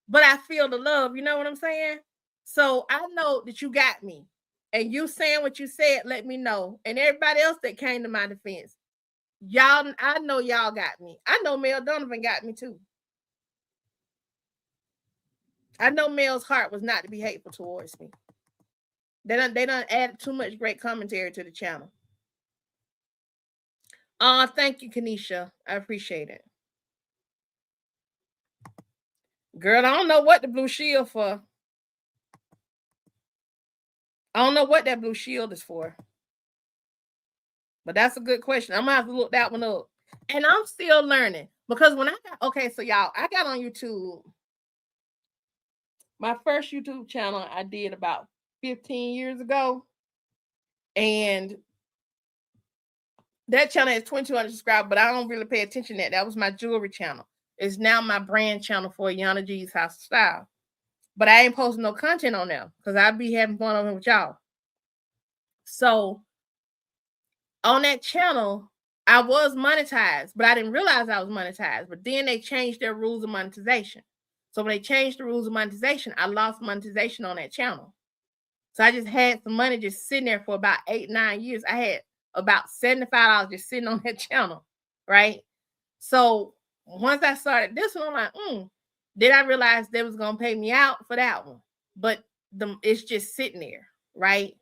but I feel the love. You know what I'm saying? So I know that you got me. And you saying what you said, let me know. And everybody else that came to my defense, y'all, I know y'all got me. I know Mel Donovan got me too. I know Mel's heart was not to be hateful towards me. They done added too much great commentary to the channel. Thank you, Kanisha. I appreciate it. Girl, I don't know what the blue shield for. I don't know what that blue shield is for. But that's a good question. I'm gonna have to look that one up. And I'm still learning. Because when I got so y'all, I got on YouTube. My first YouTube channel I did about 15 years ago. And that channel has 2,200 subscribers, but I don't really pay attention to that. That was my jewelry channel. It's now my brand channel for Ayana G's House of Style. But I ain't posting no content on there because I be having fun on it with y'all. So on that channel, I was monetized, but I didn't realize I was monetized. But then they changed their rules of monetization. So when they changed the rules of monetization, I lost monetization on that channel. So I just had some money just sitting there for about 8-9 years. I had about $75 just sitting on that channel, right? So once I started this one, I'm like, then I realized they was gonna pay me out for that one, but it's just sitting there, right?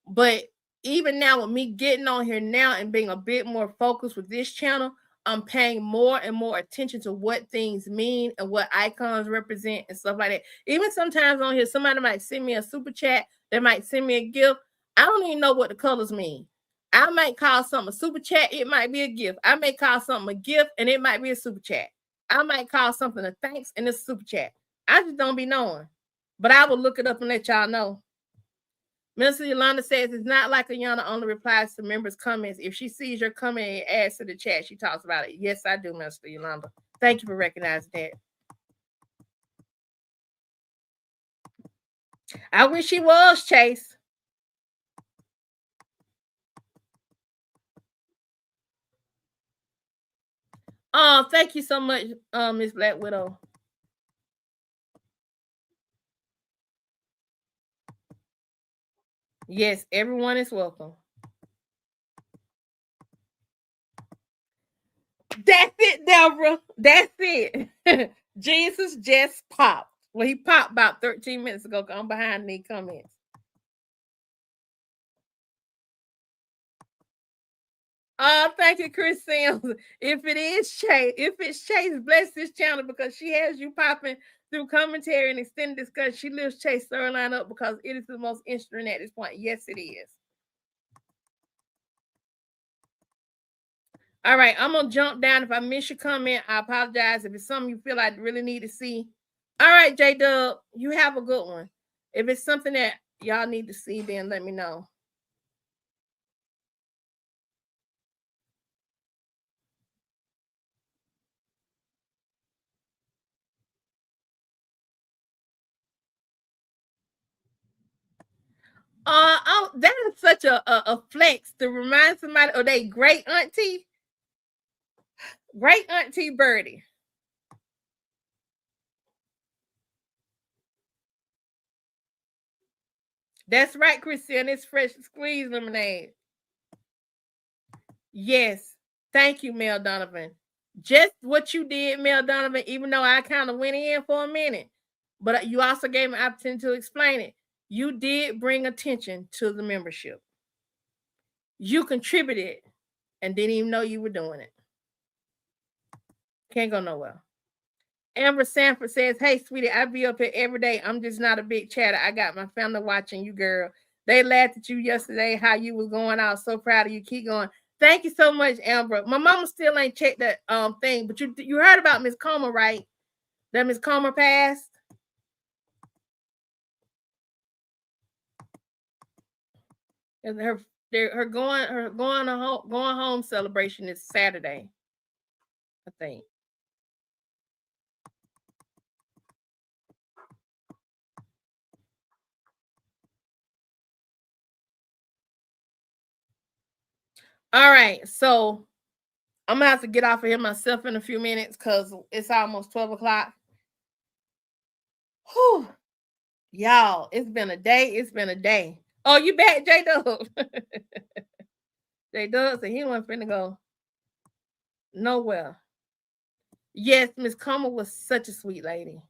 But even now, with me getting on here now and being a bit more focused with this channel, I'm paying more and more attention to what things mean and what icons represent and stuff like that. Even sometimes on here, somebody might send me a super chat, they might send me a gift. I don't even know what the colors mean. I might call something a super chat, it might be a gift. I may call something a gift and it might be a super chat. I might call something a thanks and it's a super chat. I just don't be knowing. But I will look it up and let y'all know. Minister Yolanda says it's not like Ayana only replies to members' comments. If she sees your comment and adds to the chat, she talks about it. Yes, I do, Minister Yolanda. Thank you for recognizing that. I wish he was, Chase. Thank you so much, Miss Black Widow. Yes, everyone is welcome. That's it, Deborah. That's it. Jesus just popped. Well, he popped about 13 minutes ago. I'm behind the comments. Thank you, Chris Sims. If it's Chase, bless this channel because she has you popping through commentary and extended discussion. She lifts Chase storyline up because it is the most interesting at this point. Yes, it is. All right, I'm gonna jump down. If I miss your comment, I apologize. If it's something you feel I really need to see. All right, J Dub, you have a good one. If it's something that y'all need to see, then let me know. That is such a flex to remind somebody of their great auntie Birdie. That's right, Christian. It's fresh squeezed lemonade. Yes. Thank you, Mel Donovan. Just what you did, Mel Donovan, even though I kind of went in for a minute, but you also gave me an opportunity to explain it. You did bring attention to the membership. You contributed and didn't even know you were doing it. Can't go nowhere. Amber Sanford says, hey, sweetie, I be up here every day. I'm just not a big chatter. I got my family watching you, girl. They laughed at you yesterday, how you was going out. So proud of you. Keep going. Thank you so much, Amber. My mama still ain't checked that thing, but you heard about Miss Comer, right? That Miss Comer passed. And her going home celebration is Saturday, I think. All right, so I'm gonna have to get off of here myself in a few minutes because it's almost 12 o'clock. Whew. Y'all, it's been a day. It's been a day. Oh, you back, J Dub? J Dub said he wasn't finna go nowhere. Yes, Miss Comer was such a sweet lady.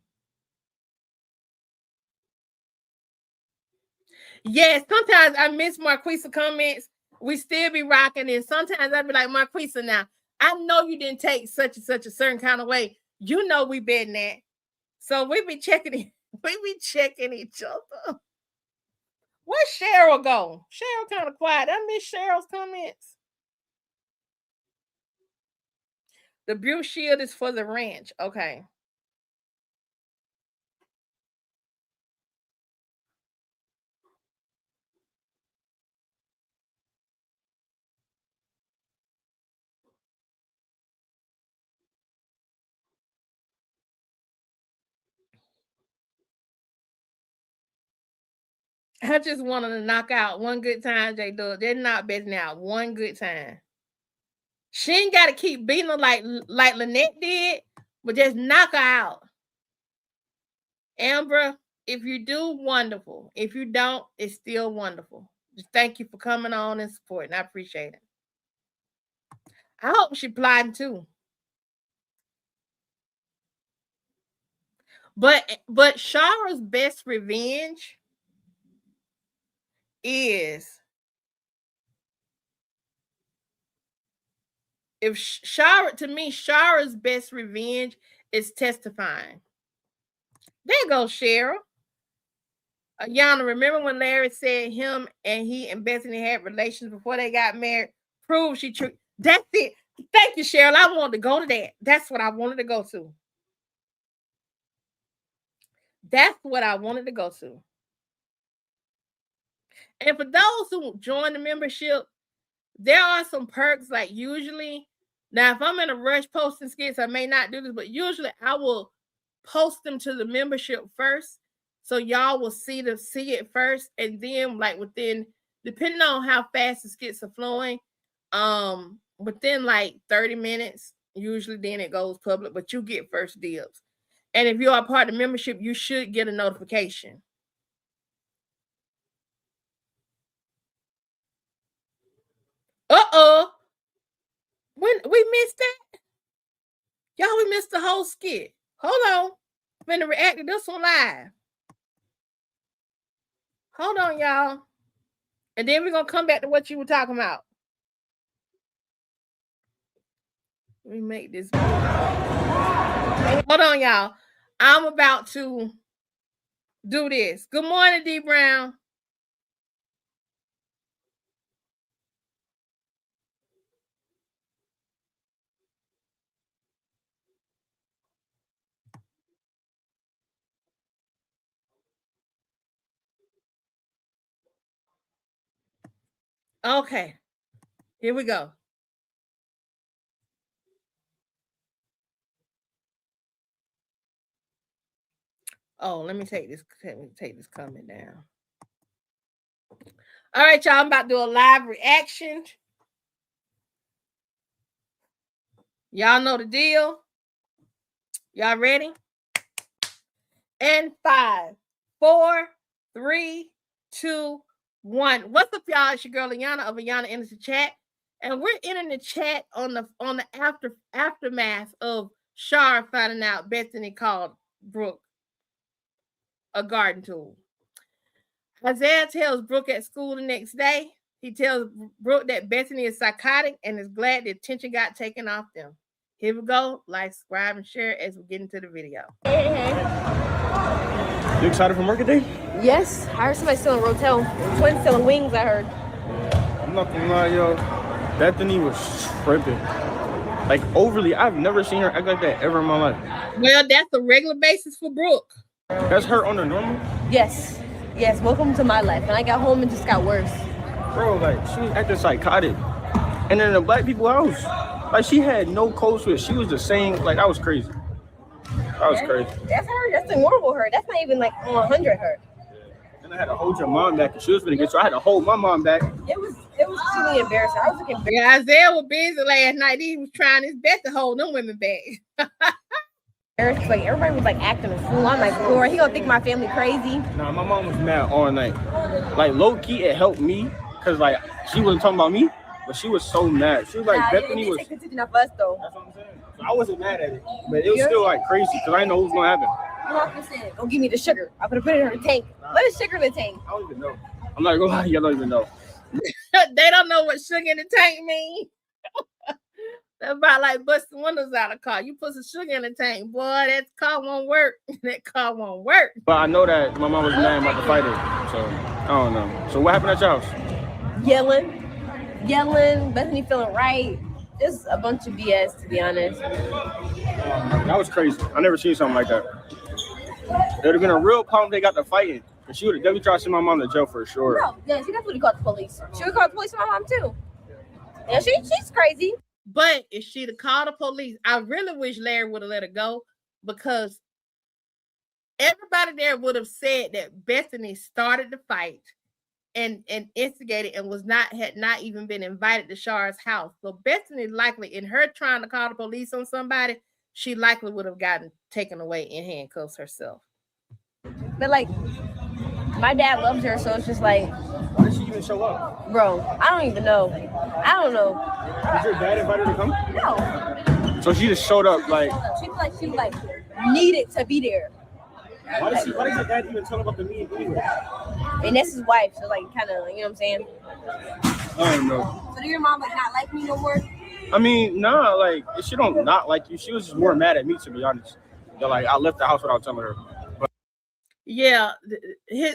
Yes, sometimes I miss Marquisa comments. We still be rocking, and sometimes I be like, Marquisa, now I know you didn't take such and such a certain kind of way. You know we betting that. So we be checking it. We be checking each other. Where's Cheryl go? Cheryl kind of quiet. I miss Cheryl's comments. The Butte Shield is for the ranch. Okay. I just wanted to knock out one good time, J Dub. They're not betting out one good time. She ain't got to keep beating her like Lynette did, but just knock her out. Amber, if you do, wonderful. If you don't, it's still wonderful. Just thank you for coming on and supporting. I appreciate it. I hope she plotting too. But Shara's best revenge is if Shara, to me, Shara's best revenge is testifying. There goes Cheryl. Ayana, remember when Larry said him and he and Bethany had relations before they got married? Prove she true. That's it. Thank you, Cheryl. I wanted to go to that. That's what I wanted to go to. That's what I wanted to go to. And for those who join the membership, there are some perks. Like usually, now if I'm in a rush posting skits, I may not do this, but usually I will post them to the membership first, so y'all will see it first, and then like within, depending on how fast the skits are flowing, within like 30 minutes, usually then it goes public, but you get first dibs. And if you are part of the membership, you should get a notification. When we missed that, y'all, we missed the whole skit. Hold on, I'm gonna react to this one live. Hold on, y'all, and then we're gonna come back to what you were talking about. Let me make this. Hold on, y'all. I'm about to do this. Good morning, D Brown. Okay, here we go. Oh, let me take this comment down. All right, y'all. I'm about to do a live reaction. Y'all know the deal. Y'all ready? And 5, 4, 3, 2, 1. What's up, y'all? It's your girl Ayana of Ayana Enters the Chat, and we're in the chat on the aftermath of Shar finding out Bethany called Brooke a garden tool. Isaiah tells Brooke at school the next day. He tells Brooke that Bethany is psychotic and is glad the attention got taken off them. Here we go. Like, subscribe, and share as we get into the video. Hey. You excited for market day? Yes, I heard somebody selling Rotel. Twins selling wings, I heard. I'm not gonna lie, yo. Bethany was tripping. Like, overly. I've never seen her act like that ever in my life. Well, that's a regular basis for Brooke. That's her on the normal? Yes, welcome to my life. And I got home and just got worse. Bro, like, she was acting psychotic. And in the black people house, like, she had no code switch. She was the same. Like, that was crazy. That was crazy. That's her. That's the normal her. That's not even like 100 her. And I had to hold your mom back, and she was gonna get you. I had to hold my mom back. It was It was truly embarrassing. I was looking embarrassed. Yeah, Isaiah was busy last night. He was trying his best to hold them women back. Like everybody was like acting a fool. I'm like, Lord, he gonna think my family crazy. Nah, my mom was mad all night. Like low key, it helped me because like she wasn't talking about me, but she was so mad. She was like, Bethany was. Take attention of us though. That's what I'm saying. So I wasn't mad at it, but it was still like crazy because I didn't know what was gonna happen. Marcus said, "Don't give me the sugar. I'm gonna put it in her tank." What is sugar in the tank? I don't even know. I'm not gonna lie, y'all don't even know. They don't know what sugar in the tank means. That's about like busting windows out of a car. You put some sugar in the tank, boy, that car won't work. That car won't work. But I know that my mom was mad about the fighter, so I don't know. So what happened at your house? Yelling, Bethany feeling right. Just a bunch of BS, to be honest. That was crazy. I never seen something like that. It would have been a real problem if they got to fighting. And she would have definitely tried to send my mom to jail for sure. No, yeah, she definitely called the police. She would call the police on my mom too. Yeah, she's crazy. But if she'd have called the police, I really wish Larry would have let her go because everybody there would have said that Bethany started the fight and instigated and had not even been invited to Shar's house. So Bethany likely, in her trying to call the police on somebody, she likely would have gotten taken away in handcuffs herself. But like, my dad loves her, so it's just like, why did she even show up? Bro, I don't even know. I don't know. Did your dad invite her to come? No. So she just showed up like. She needed to be there. Why did your dad even tell her about the meeting anyway? And that's his wife, so like kind of, you know what I'm saying? I don't know. So do your mom like not like me no more? I mean, nah, like she don't not like you. She was just more mad at me, to be honest. That like I left the house without telling her. But yeah,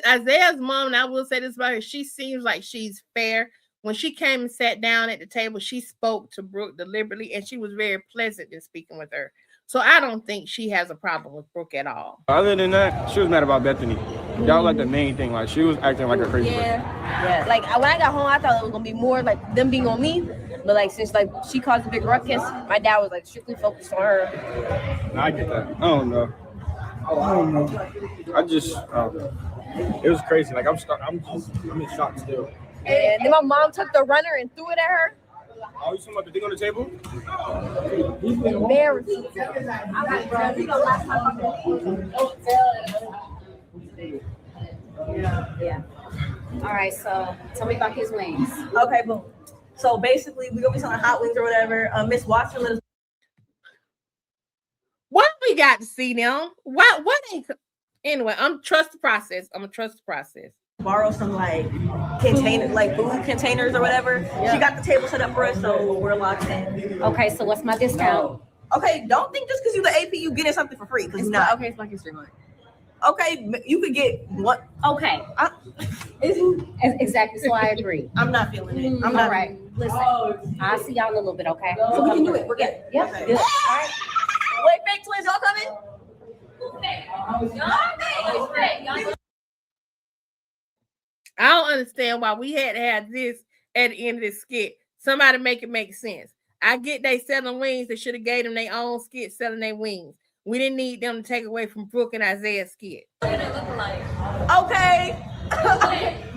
Isaiah's mom, and I will say this about her, she seems like she's fair. When she came and sat down at the table, she spoke to Brooke deliberately, and she was very pleasant in speaking with her. So I don't think she has a problem with Brooke at all. Other than that, she was mad about Bethany. That was like the main thing. Like she was acting like a crazy person. Yeah. Like when I got home, I thought it was gonna be more like them being on me. But like since like she caused a big ruckus, my dad was like strictly focused on her. I get that. I don't know. I don't know. It was crazy. Like I'm in shock still. And then my mom took the runner and threw it at her. Oh, you talking about the thing on the table? Embarrassing. Yeah. All right, so tell me about his wings. Okay, boom. So basically, we're gonna be selling hot wings or whatever. Miss Watson let us. What we got to see now? What ain't? Anyway, I'm trust the process. I'm gonna trust the process. Borrow some like container, like food containers or whatever. Yeah. She got the table set up for us, so we're locked in. Okay, so what's my discount? Okay, don't think just because you're the AP, you getting something for free. Because you're not. Okay, it's Black History Month. Okay, you could get what? Okay. Exactly, so I agree. I'm not feeling it. I'm All not. right, listen. I'll see y'all in a little bit, okay? So we can do it. We're good. Yep. Okay. Good. All right. Wait, fake twins, y'all coming? I don't understand why we had to have this at the end of this skit. Somebody make it make sense. I get they selling wings. They should have gave them their own skit selling their wings. We didn't need them to take away from Brooke and Isaiah's skit. Okay.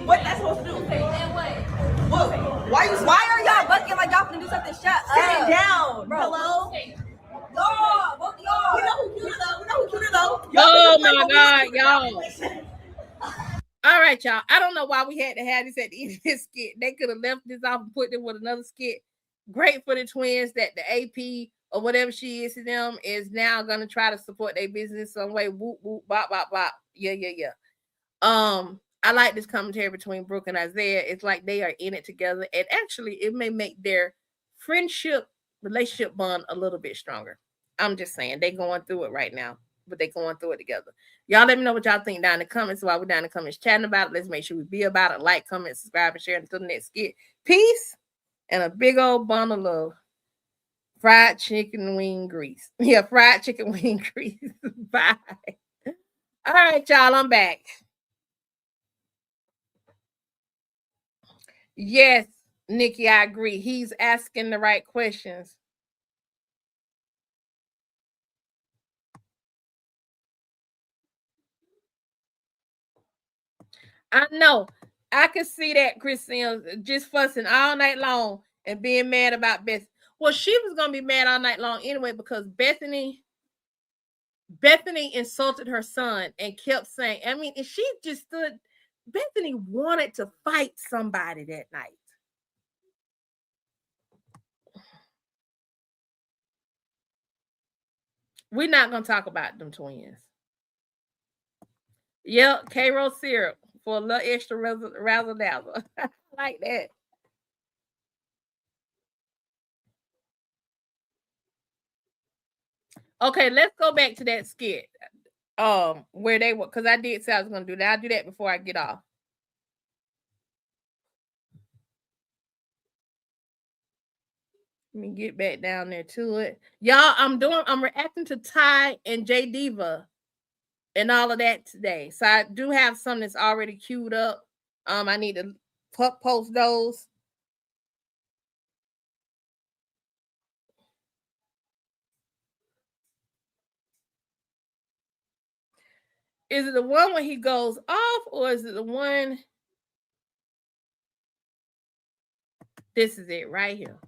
What that's supposed to do? Look, why are y'all bucking like y'all can do something? Shut up. Sit down, bro. Hello? Y'all, both y'all. We know who cuter though. Oh my God, y'all. All right, y'all. I don't know why we had to have this at the end of this skit. They could have left this off and put it with another skit. Great for the twins that the AP or whatever she is to them is now going to try to support their business some way. Whoop, whoop, bop, bop, bop. Yeah. I like this commentary between Brooke and Isaiah. It's like they are in it together. And actually, it may make their relationship bond a little bit stronger. I'm just saying. They're going through it right now, but they're going through it together. Y'all let me know what y'all think down in the comments. While we're down in the comments chatting about it, let's make sure we be about it. Like, comment, subscribe, and share until the next skit. Peace and a big old bundle of fried chicken wing grease. Yeah, fried chicken wing grease. Bye. All right, y'all, I'm back. Yes, Nikki, I agree. He's asking the right questions. I know. I could see that Christine just fussing all night long and being mad about Bethany. Well, she was gonna be mad all night long anyway because Bethany insulted her son and kept saying, I mean, and she just stood. Bethany wanted to fight somebody that night. We're not gonna talk about them twins. Yep, K-Roll syrup for a little extra razzle dazzle. Like that. Okay, let's go back to that skit. Where they were, because I did say I was gonna do that. I'll do that before I get off. Let me get back down there to it. Y'all, I'm reacting to Ty and J Diva and all of that today. So I do have some that's already queued up. I need to post those. Is it the one when he goes off, or is it the one? This is it right here.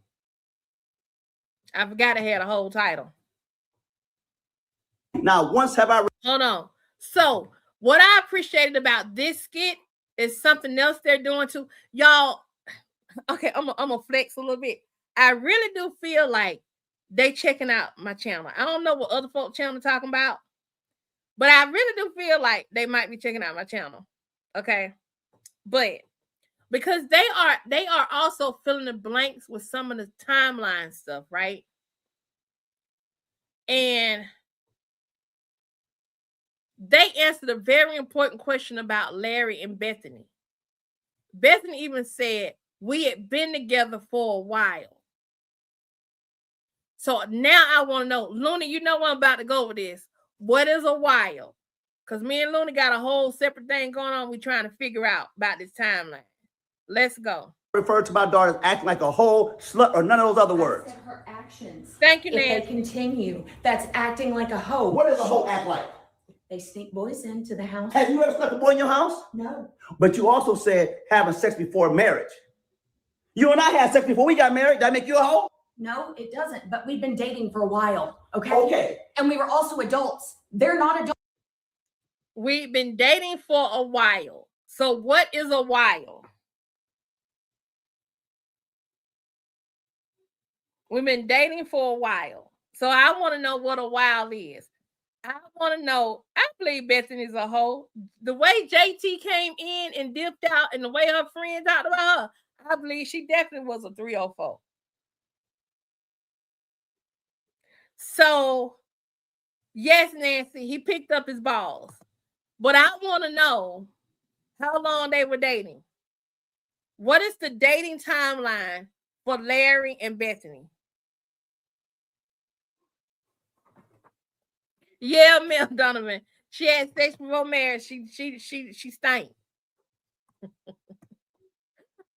I forgot I had a whole title. Now, once have I... Hold on. So, what I appreciated about this skit is something else they're doing too. Y'all, okay, I'm gonna flex a little bit. I really do feel like they checking out my channel. I don't know what other folk channel talking about, but I really do feel like they might be checking out my channel. Okay. But because they are also filling the blanks with some of the timeline stuff, right? And they answered a very important question about Larry and Bethany. Bethany even said, we had been together for a while. So now I want to know, Looney, you know what I'm about to go with this. What is a while? Because me and Looney got a whole separate thing going on. We're trying to figure out about this timeline. Let's go. Refer to my daughter as acting like a whole slut or none of those other words. Her actions. Thank you, If Nancy. they continue, that's acting like a hoe. What does a hoe act like? They sneak boys into the house. Have you ever snuck a boy in your house? No. But you also said having sex before marriage. You and I had sex before we got married. That make you a hoe? No, it doesn't. But we've been dating for a while. Okay. Okay. And we were also adults. They're not adults. We've been dating for a while. So what is a while? We've been dating for a while. So I want to know what a while is. I want to know. I believe Bethany's a hoe. The way JT came in and dipped out and the way her friend talked about her, I believe she definitely was a 304. So, yes, Nancy, he picked up his balls. But I want to know how long they were dating. What is the dating timeline for Larry and Bethany? Yeah, Mel Donovan. She had sex before marriage. She stank.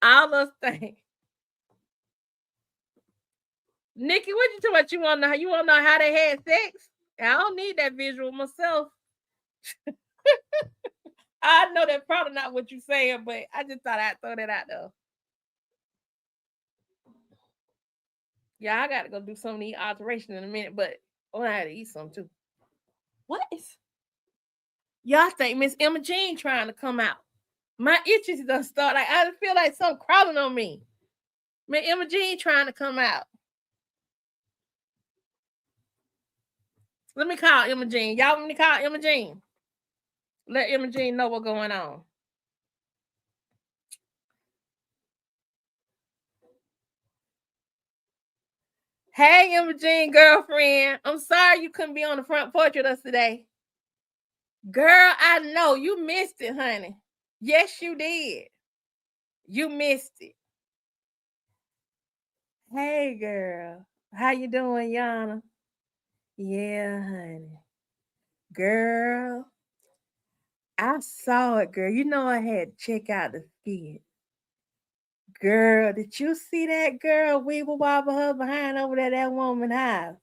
All us stink. Nikki, what you talking about? You want to know? You want to know how they had sex? I don't need that visual myself. I know that's probably not what you're saying, but I just thought I'd throw that out there. Yeah, I got to go do some of these alterations in a minute, but I want to eat some too. What? Y'all think Miss Emma Jean trying to come out? My itches done start. Like, I feel like something crawling on me. Miss Emma Jean trying to come out. Let me call Emma Jean. Y'all want me to call Emma Jean? Let Emma Jean know what's going on. Hey, Emma Jean, girlfriend. I'm sorry you couldn't be on the front porch with us today. Girl, I know. You missed it, honey. Yes, you did. You missed it. Hey, girl. How you doing, Yana? Yeah, honey. Girl, I saw it, girl. You know I had to check out the skit. Girl, did you see that girl weeble wobble her behind over there, that woman house?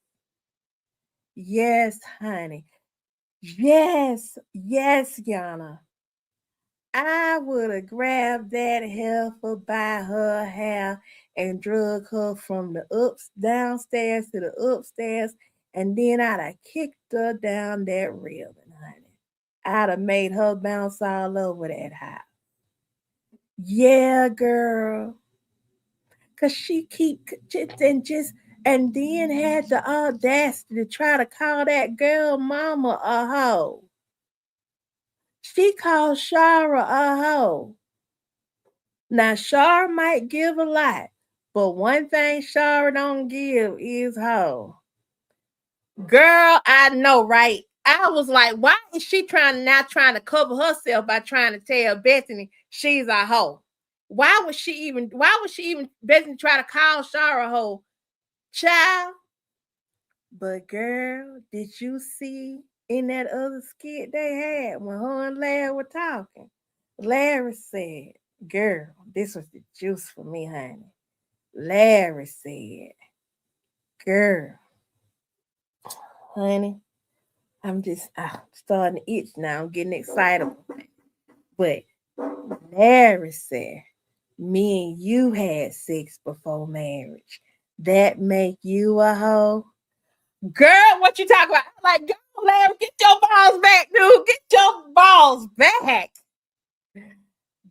Yes, honey. Yes, Yana. I would have grabbed that heifer by her hair and drug her from the downstairs to the upstairs, and then I'd have kicked her down that railing, honey. I'd have made her bounce all over that house. Yeah, girl. Cause she keep and then had the audacity to try to call that girl mama a hoe. She called Shara a hoe. Now Shara might give a lot, but one thing Shara don't give is hoe. Girl, I know, right? I was like, why is she trying to cover herself by trying to tell Bethany she's a hoe? Why would she even Bethany try to call Shara a hoe? Child. But girl, did you see in that other skit they had when her and Larry were talking? Larry said, girl, this was the juice for me, honey. Larry said, girl, honey, I'm just starting to itch now. I'm getting excited. But Larry said, me and you had sex before marriage. That make you a hoe? Girl, what you talking about? I'm like, girl, Larry, get your balls back, dude. Get your balls back.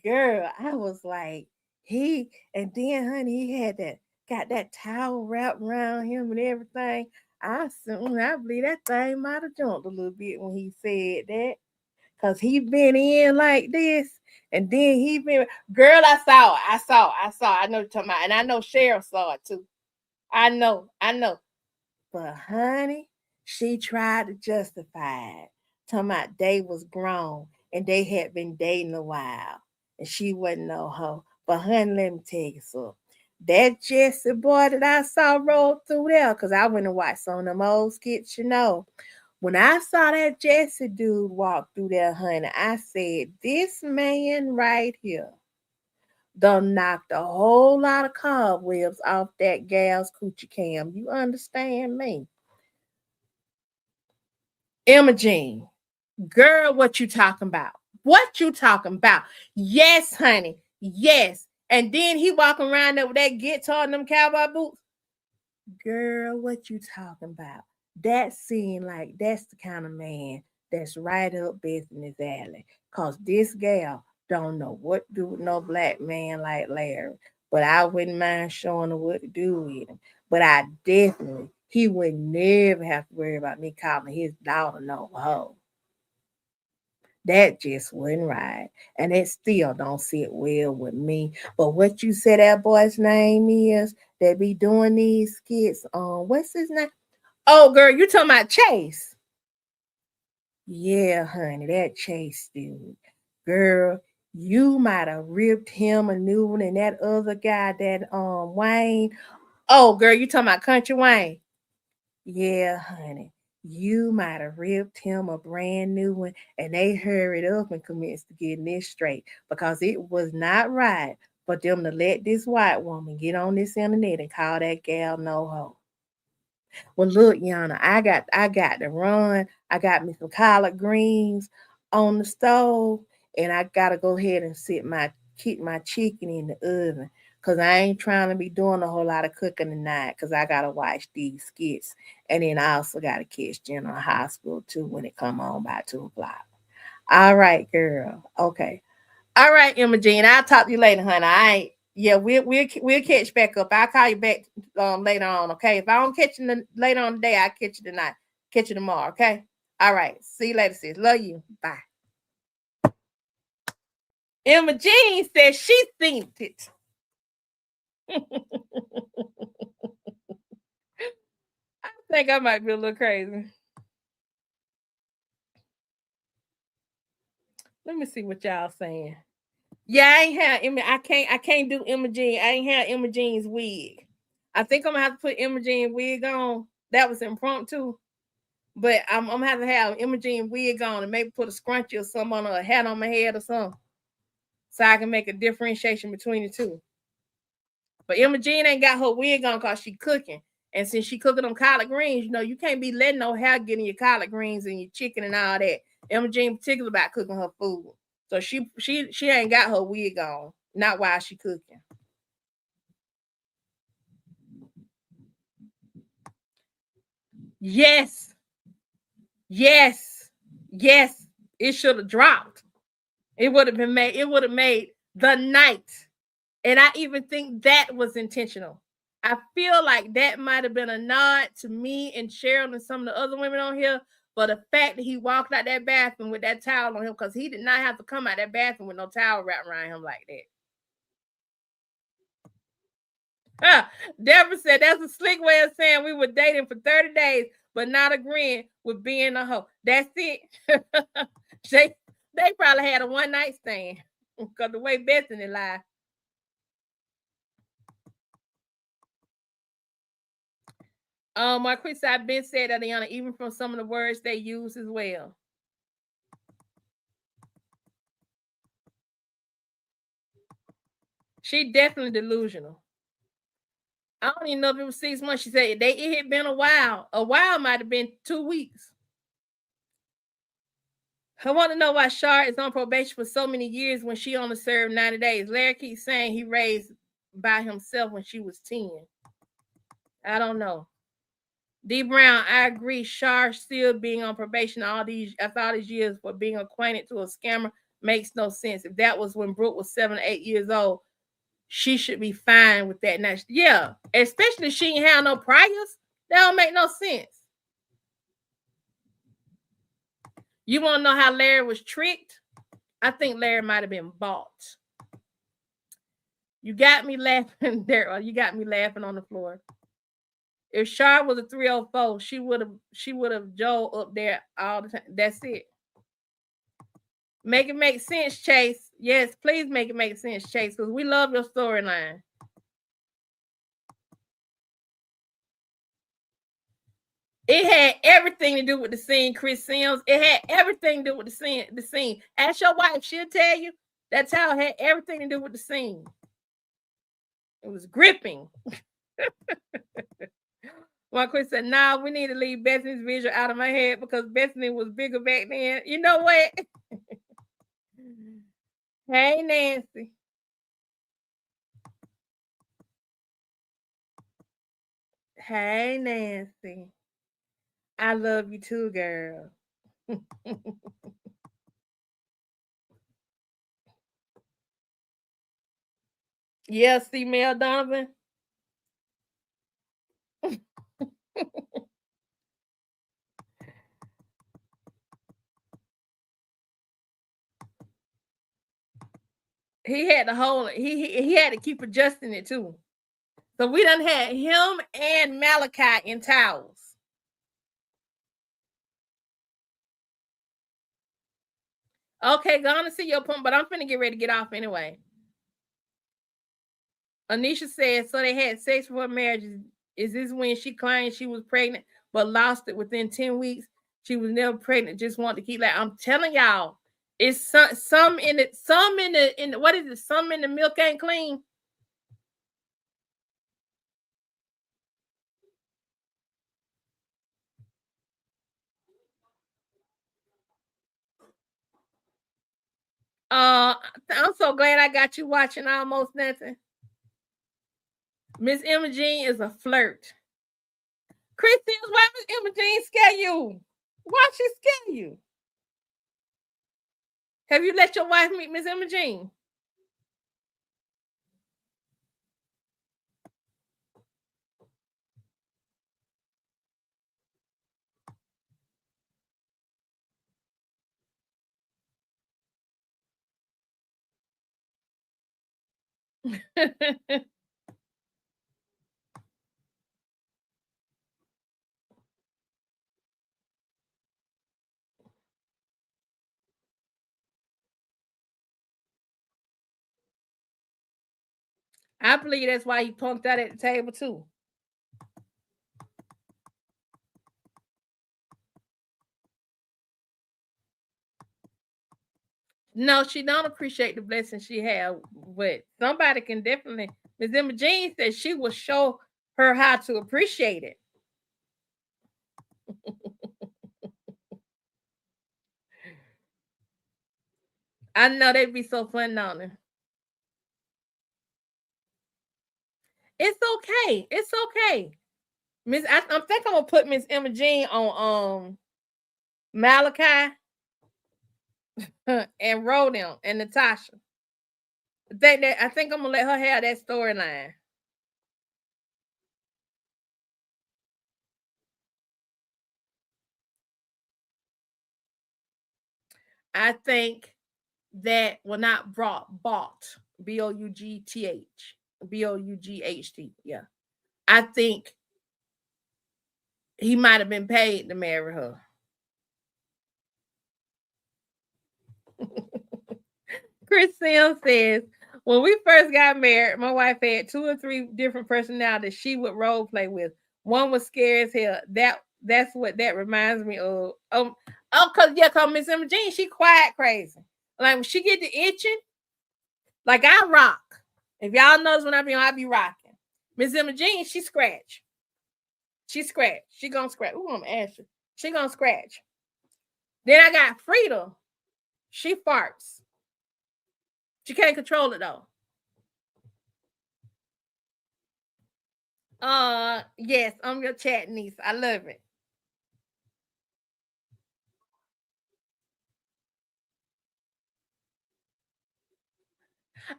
Girl, I was like, and then honey, he had got that towel wrapped around him and everything. I believe that thing might have jumped a little bit when he said that. Cause he been in like this. And then he been, girl, I saw it. I know you're talking about, and I know Cheryl saw it too. I know. But honey, she tried to justify it. Talking about they was grown and they had been dating a while. And she wasn't no hoe. But honey, let me tell you something. That Jesse boy that I saw roll through there, because I went and watched some of them old skits, you know. When I saw that Jesse dude walk through there, honey, I said, this man right here done knocked a whole lot of cobwebs off that gal's coochie cam. You understand me? Imogene, girl, what you talking about? What you talking about? Yes, honey. Yes. And then he walking around there with that guitar and them cowboy boots. Girl, what you talking about? That seemed like that's the kind of man that's right up Bethany's alley. Cause this gal don't know what to do with no black man like Larry. But I wouldn't mind showing her what to do with him. But he would never have to worry about me calling his daughter no hoe. That just wasn't right. And it still don't sit well with me. But what you said that boy's name is that be doing these skits on, what's his name? Oh, girl, you talking about Chase. Yeah, honey, that Chase dude. Girl, you might have ripped him a new one and that other guy, that Wayne. Oh, girl, you talking about Country Wayne. Yeah, honey. You might have ripped him a brand new one, and they hurried up and commenced to getting this straight because it was not right for them to let this white woman get on this internet and call that gal no hoe. Well, look, Yana, I got to run. I got me some collard greens on the stove, and I gotta go ahead and keep my chicken in the oven. Cause I ain't trying to be doing a whole lot of cooking tonight. Cause I gotta watch these skits, and then I also gotta catch General Hospital too when it come on by 2 o'clock. All right, girl. Okay. All right, Imogene. I'll talk to you later, honey. I ain't. Yeah, we'll catch back up. I'll call you back later on. Okay. If I don't catch you later on today, I'll catch you tonight. Catch you tomorrow. Okay. All right. See you later, sis. Love you. Bye. Imogene says she seen it. I think I might be a little crazy. Let me see what y'all saying. Yeah, I ain't have I can't do Imogene. I ain't have Imogene's wig. I think I'm gonna have to put Imogene wig on. That was impromptu. But I'm gonna have to have Imogene wig on and maybe put a scrunchie or something on, or a hat on my head or something. So I can make a differentiation between the two. But Imogene ain't got her wig on because she cooking. And since she cooking them collard greens, you can't be letting no hair get in your collard greens and your chicken and all that. Imogene particular about cooking her food. So she ain't got her wig on. Not while she cooking. Yes. Yes. Yes. It should have dropped. It would have made the night. And I even think that was intentional. I feel like that might have been a nod to me and Cheryl and some of the other women on here. But the fact that he walked out that bathroom with that towel on him, because he did not have to come out that bathroom with no towel wrapped around him like that. Deborah said that's a slick way of saying we were dating for 30 days, but not agreeing with being a hoe. That's it. they probably had a one night stand because the way Bethany lied. Marquis, I've been said that, Ayana, even from some of the words they use as well. She definitely delusional. I don't even know if it was 6 months. She said it had been a while. A while might have been 2 weeks. I want to know why Shar is on probation for so many years when she only served 90 days. Larry keeps saying he raised by himself when she was 10. I don't know. D Brown, I agree. Shar still being on probation after all these years for being acquainted to a scammer makes no sense. If that was when Brooke was 7 or 8 years old, she should be fine with that. Now, yeah, especially if she ain't have no priors. That don't make no sense. You want to know how Larry was tricked? I think Larry might have been bought. You got me laughing there. You got me laughing on the floor. If Shar was a 304, she would have Joe up there all the time. That's it. Make it make sense, Chase. Yes, please make it make sense, Chase, because we love your storyline. It had everything to do with the scene, Chris Sims. It had everything to do with the scene. Ask your wife, she'll tell you that towel had everything to do with the scene. It was gripping. One Chris said, nah, we need to leave Bethany's visual out of my head because Bethany was bigger back then. You know what? Hey, Nancy. Hey, Nancy. I love you too, girl. Yeah, see Mel Donovan. He had to hold it. He had to keep adjusting it too. So we done had him and Malachi in towels. Okay, gonna see your point, but I'm finna get ready to get off anyway. Anisha said, so they had sex before marriage. Is this when she claimed she was pregnant but lost it within 10 weeks? She was never pregnant, just wanted to keep like I'm telling y'all, it's some in the what is it? Some in the milk ain't clean. I'm so glad I got you watching Almost Nothing. Miss Imogene is a flirt. Christine, why Miss Imogene scare you? Why she scare you? Have you let your wife meet Miss Imogene? I believe that's why he punked out at the table too. No, she don't appreciate the blessing she had, but somebody can definitely. Miss Imogene said she will show her how to appreciate it. I know they'd be so fun on it. It's okay. It's okay. I think I'm gonna put Miss Emma Jean on Malachi and Rodin and Natasha. I think I'm gonna let her have that storyline. I think that not bought Boughtht. Yeah. I think he might have been paid to marry her. Chris Sims says, when we first got married, my wife had 2 or 3 different personalities she would role play with. One was scary as hell. That's what that reminds me of. Cause Miss Emma Jean, she quiet crazy. Like when she get to itching, like I rock. If y'all knows when I be on, I be rocking. Miss Emma Jean, she scratch. She scratch. She gonna scratch. Ooh, I'm Ashley. She gonna scratch. Then I got Frida. She farts. She can't control it though. Yes, I'm your chat niece. I love it.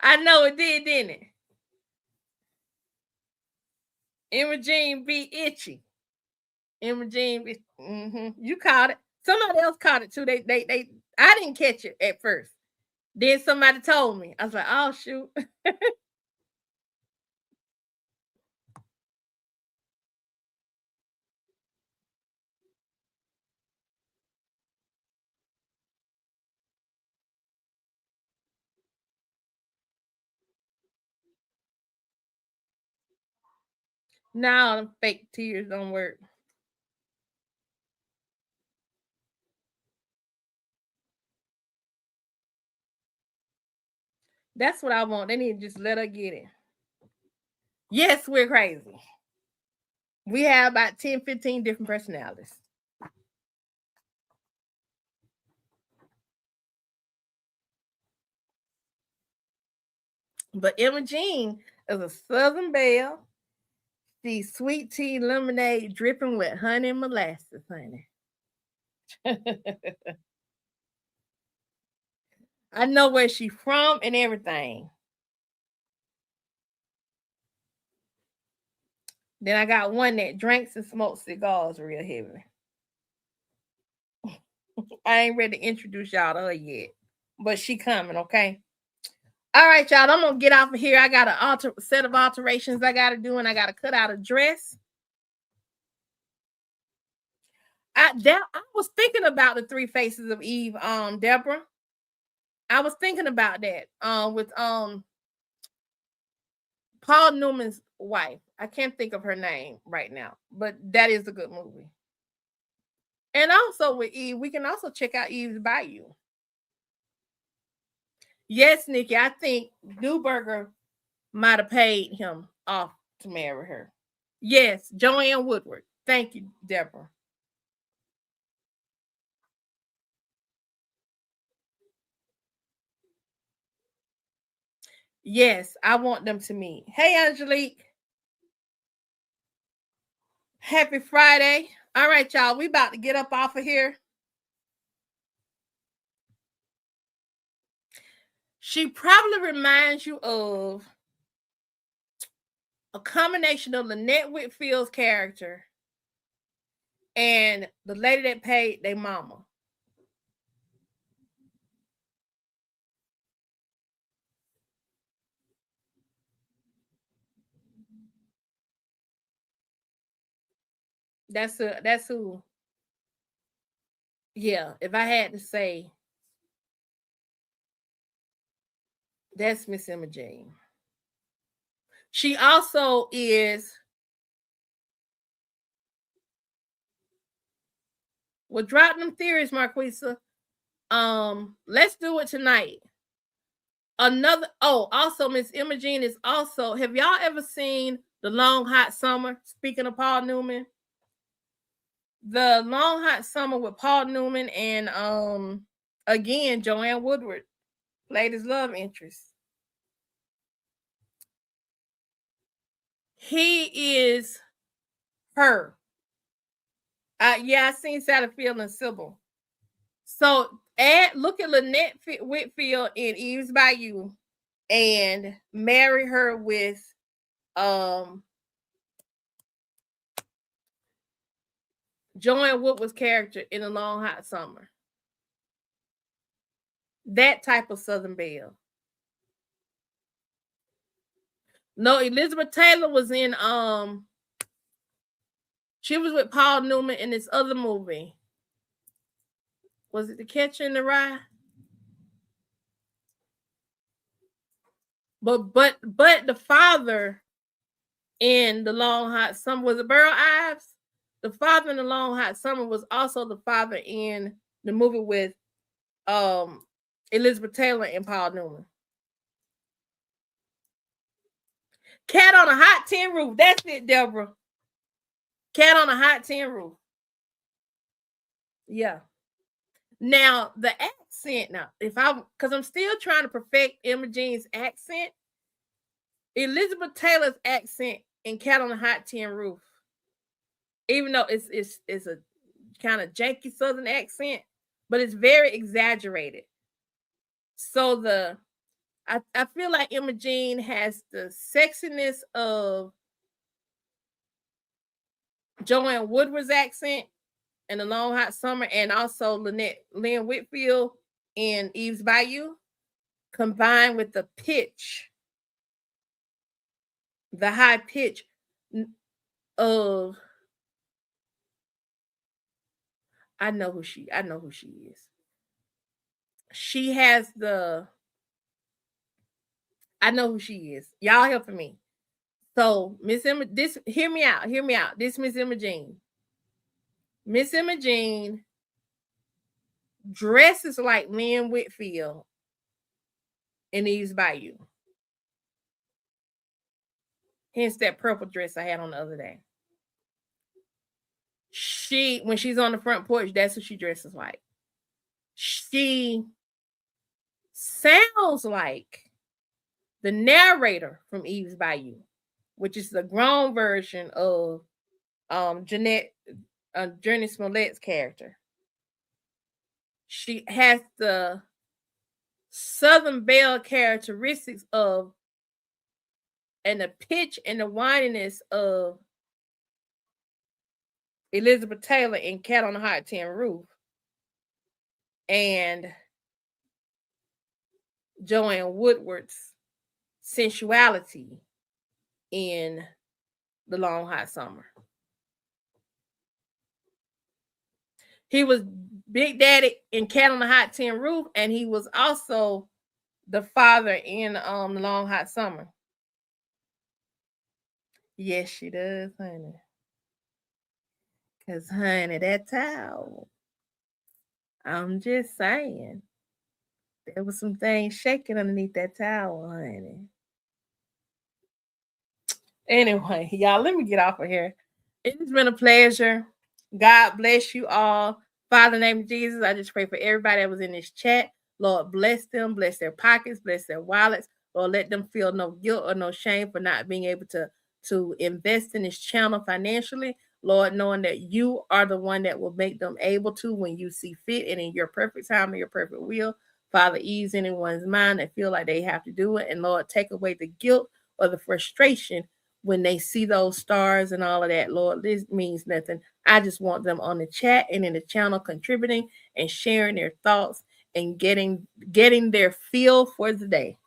I know it did, didn't it? Emma Jean be itchy. Emma Jean be. You caught it. Somebody else caught it too. They. I didn't catch it at first. Then somebody told me. I was like, oh shoot. Now fake tears don't work. That's what I want. They need to just let her get it. Yes, we're crazy. We have about 10, 15 different personalities. But Emma Jean is a Southern Belle. She's sweet tea lemonade dripping with honey and molasses, honey. I know where she's from and everything. Then I got one that drinks and smokes cigars real heavy. I ain't ready to introduce y'all to her yet, but she coming, okay? All right, y'all. I'm gonna get off of here. I got a set of alterations I gotta do, and I gotta cut out a dress. I was thinking about the 3 Faces of Eve, Deborah. I was thinking about that with Paul Newman's wife. I can't think of her name right now, but that is a good movie. And also with Eve, we can also check out Eve's Bayou. Yes, Nikki, I think Newberger might have paid him off to marry her. Yes, Joanne Woodward. Thank you, Deborah. Yes, I want them to meet. Hey, Angelique. Happy Friday. All right, y'all. We about to get up off of here. She probably reminds you of a combination of Lynette Whitfield's character and the lady that paid their mama. That's who. Yeah, if I had to say, that's Miss Emma Jane. She also is. Well, drop them theories, Marquisa. Let's do it tonight. Also Miss Emma Jean is also. Have y'all ever seen The Long Hot Summer? Speaking of Paul Newman, The Long Hot Summer with Paul Newman and again Joanne Woodward. played his love interest. He is her. Yeah, I seen Sally Field and Sybil. So look at Lynette Whitfield in Eve's Bayou and marry her with Joanne Woodward's character in A Long Hot Summer. That type of Southern Belle. No, Elizabeth Taylor was in she was with Paul Newman in this other movie. Was it The Catcher in the Rye? But the father in The Long Hot Summer was it Burl Ives? The father in The Long Hot Summer was also the father in the movie with Elizabeth Taylor and Paul Newman. Cat on a Hot Tin Roof. That's it, Deborah. Cat on a Hot Tin Roof. Yeah. Now the accent. Now, because I'm still trying to perfect Emma Jean's accent. Elizabeth Taylor's accent in Cat on a Hot Tin Roof, even though it's a kind of janky Southern accent, but it's very exaggerated. So I feel like Emma Jean has the sexiness of Joanne Woodward's accent in The Long Hot Summer, and also Lynn Whitfield in Eve's Bayou, combined with the pitch, the high pitch of I know who she is. She has I know who she is. Y'all helping me. So Miss Emma, hear me out. This Miss Emma Jean. Miss Emma Jean dresses like Lynn Whitfield in Eve's Bayou. Hence that purple dress I had on the other day. When she's on the front porch, that's what she dresses like. She sounds like the narrator from Eve's Bayou, which is the grown version of Journey Smollett's character. She has the Southern Belle characteristics of, and the pitch and the whininess of Elizabeth Taylor in Cat on a Hot Tin Roof, and Joanne Woodward's sensuality in The Long Hot Summer. He was Big Daddy in Cat on a Hot Tin Roof, and he was also the father in The Long Hot Summer. Yes, she does, honey. Because, honey, that towel, I'm just saying, there was some things shaking underneath that towel, honey. Anyway, y'all, let me get off of here. It has been a pleasure. God bless you all. Father, in the name of Jesus, I just pray for everybody that was in this chat. Lord, bless them, bless their pockets, bless their wallets. Lord, let them feel no guilt or no shame for not being able to invest in this channel financially. Lord, knowing that you are the one that will make them able to when you see fit and in your perfect time and your perfect will. Father, ease anyone's mind that feel like they have to do it. And Lord, take away the guilt or the frustration when they see those stars and all of that. Lord, this means nothing. I just want them on the chat and in the channel contributing and sharing their thoughts and getting their feel for the day.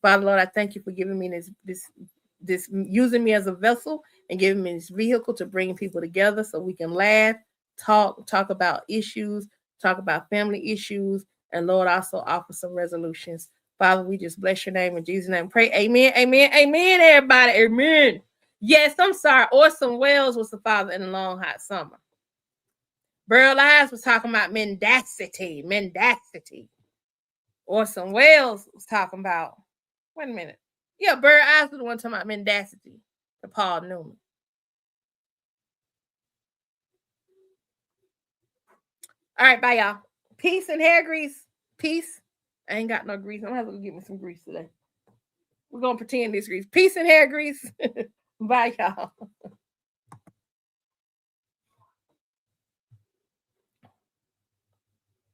Father, Lord, I thank you for giving me this using me as a vessel and giving me this vehicle to bring people together so we can laugh, talk about issues, talk about family issues, and Lord, also offer some resolutions. Father, we just bless your name in Jesus' name. Pray, amen, amen, amen, everybody, amen. Yes, I'm sorry. Orson Welles was the father in The Long Hot Summer. Burl Ives was talking about mendacity. Orson Welles was talking about, wait a minute. Yeah, Burl Ives was the one talking about mendacity to Paul Newman. All right, bye, y'all. Peace and hair grease. Peace I ain't got no grease. I'm gonna have to go get me some grease today. We're gonna pretend this grease. Peace and hair grease. Bye, y'all.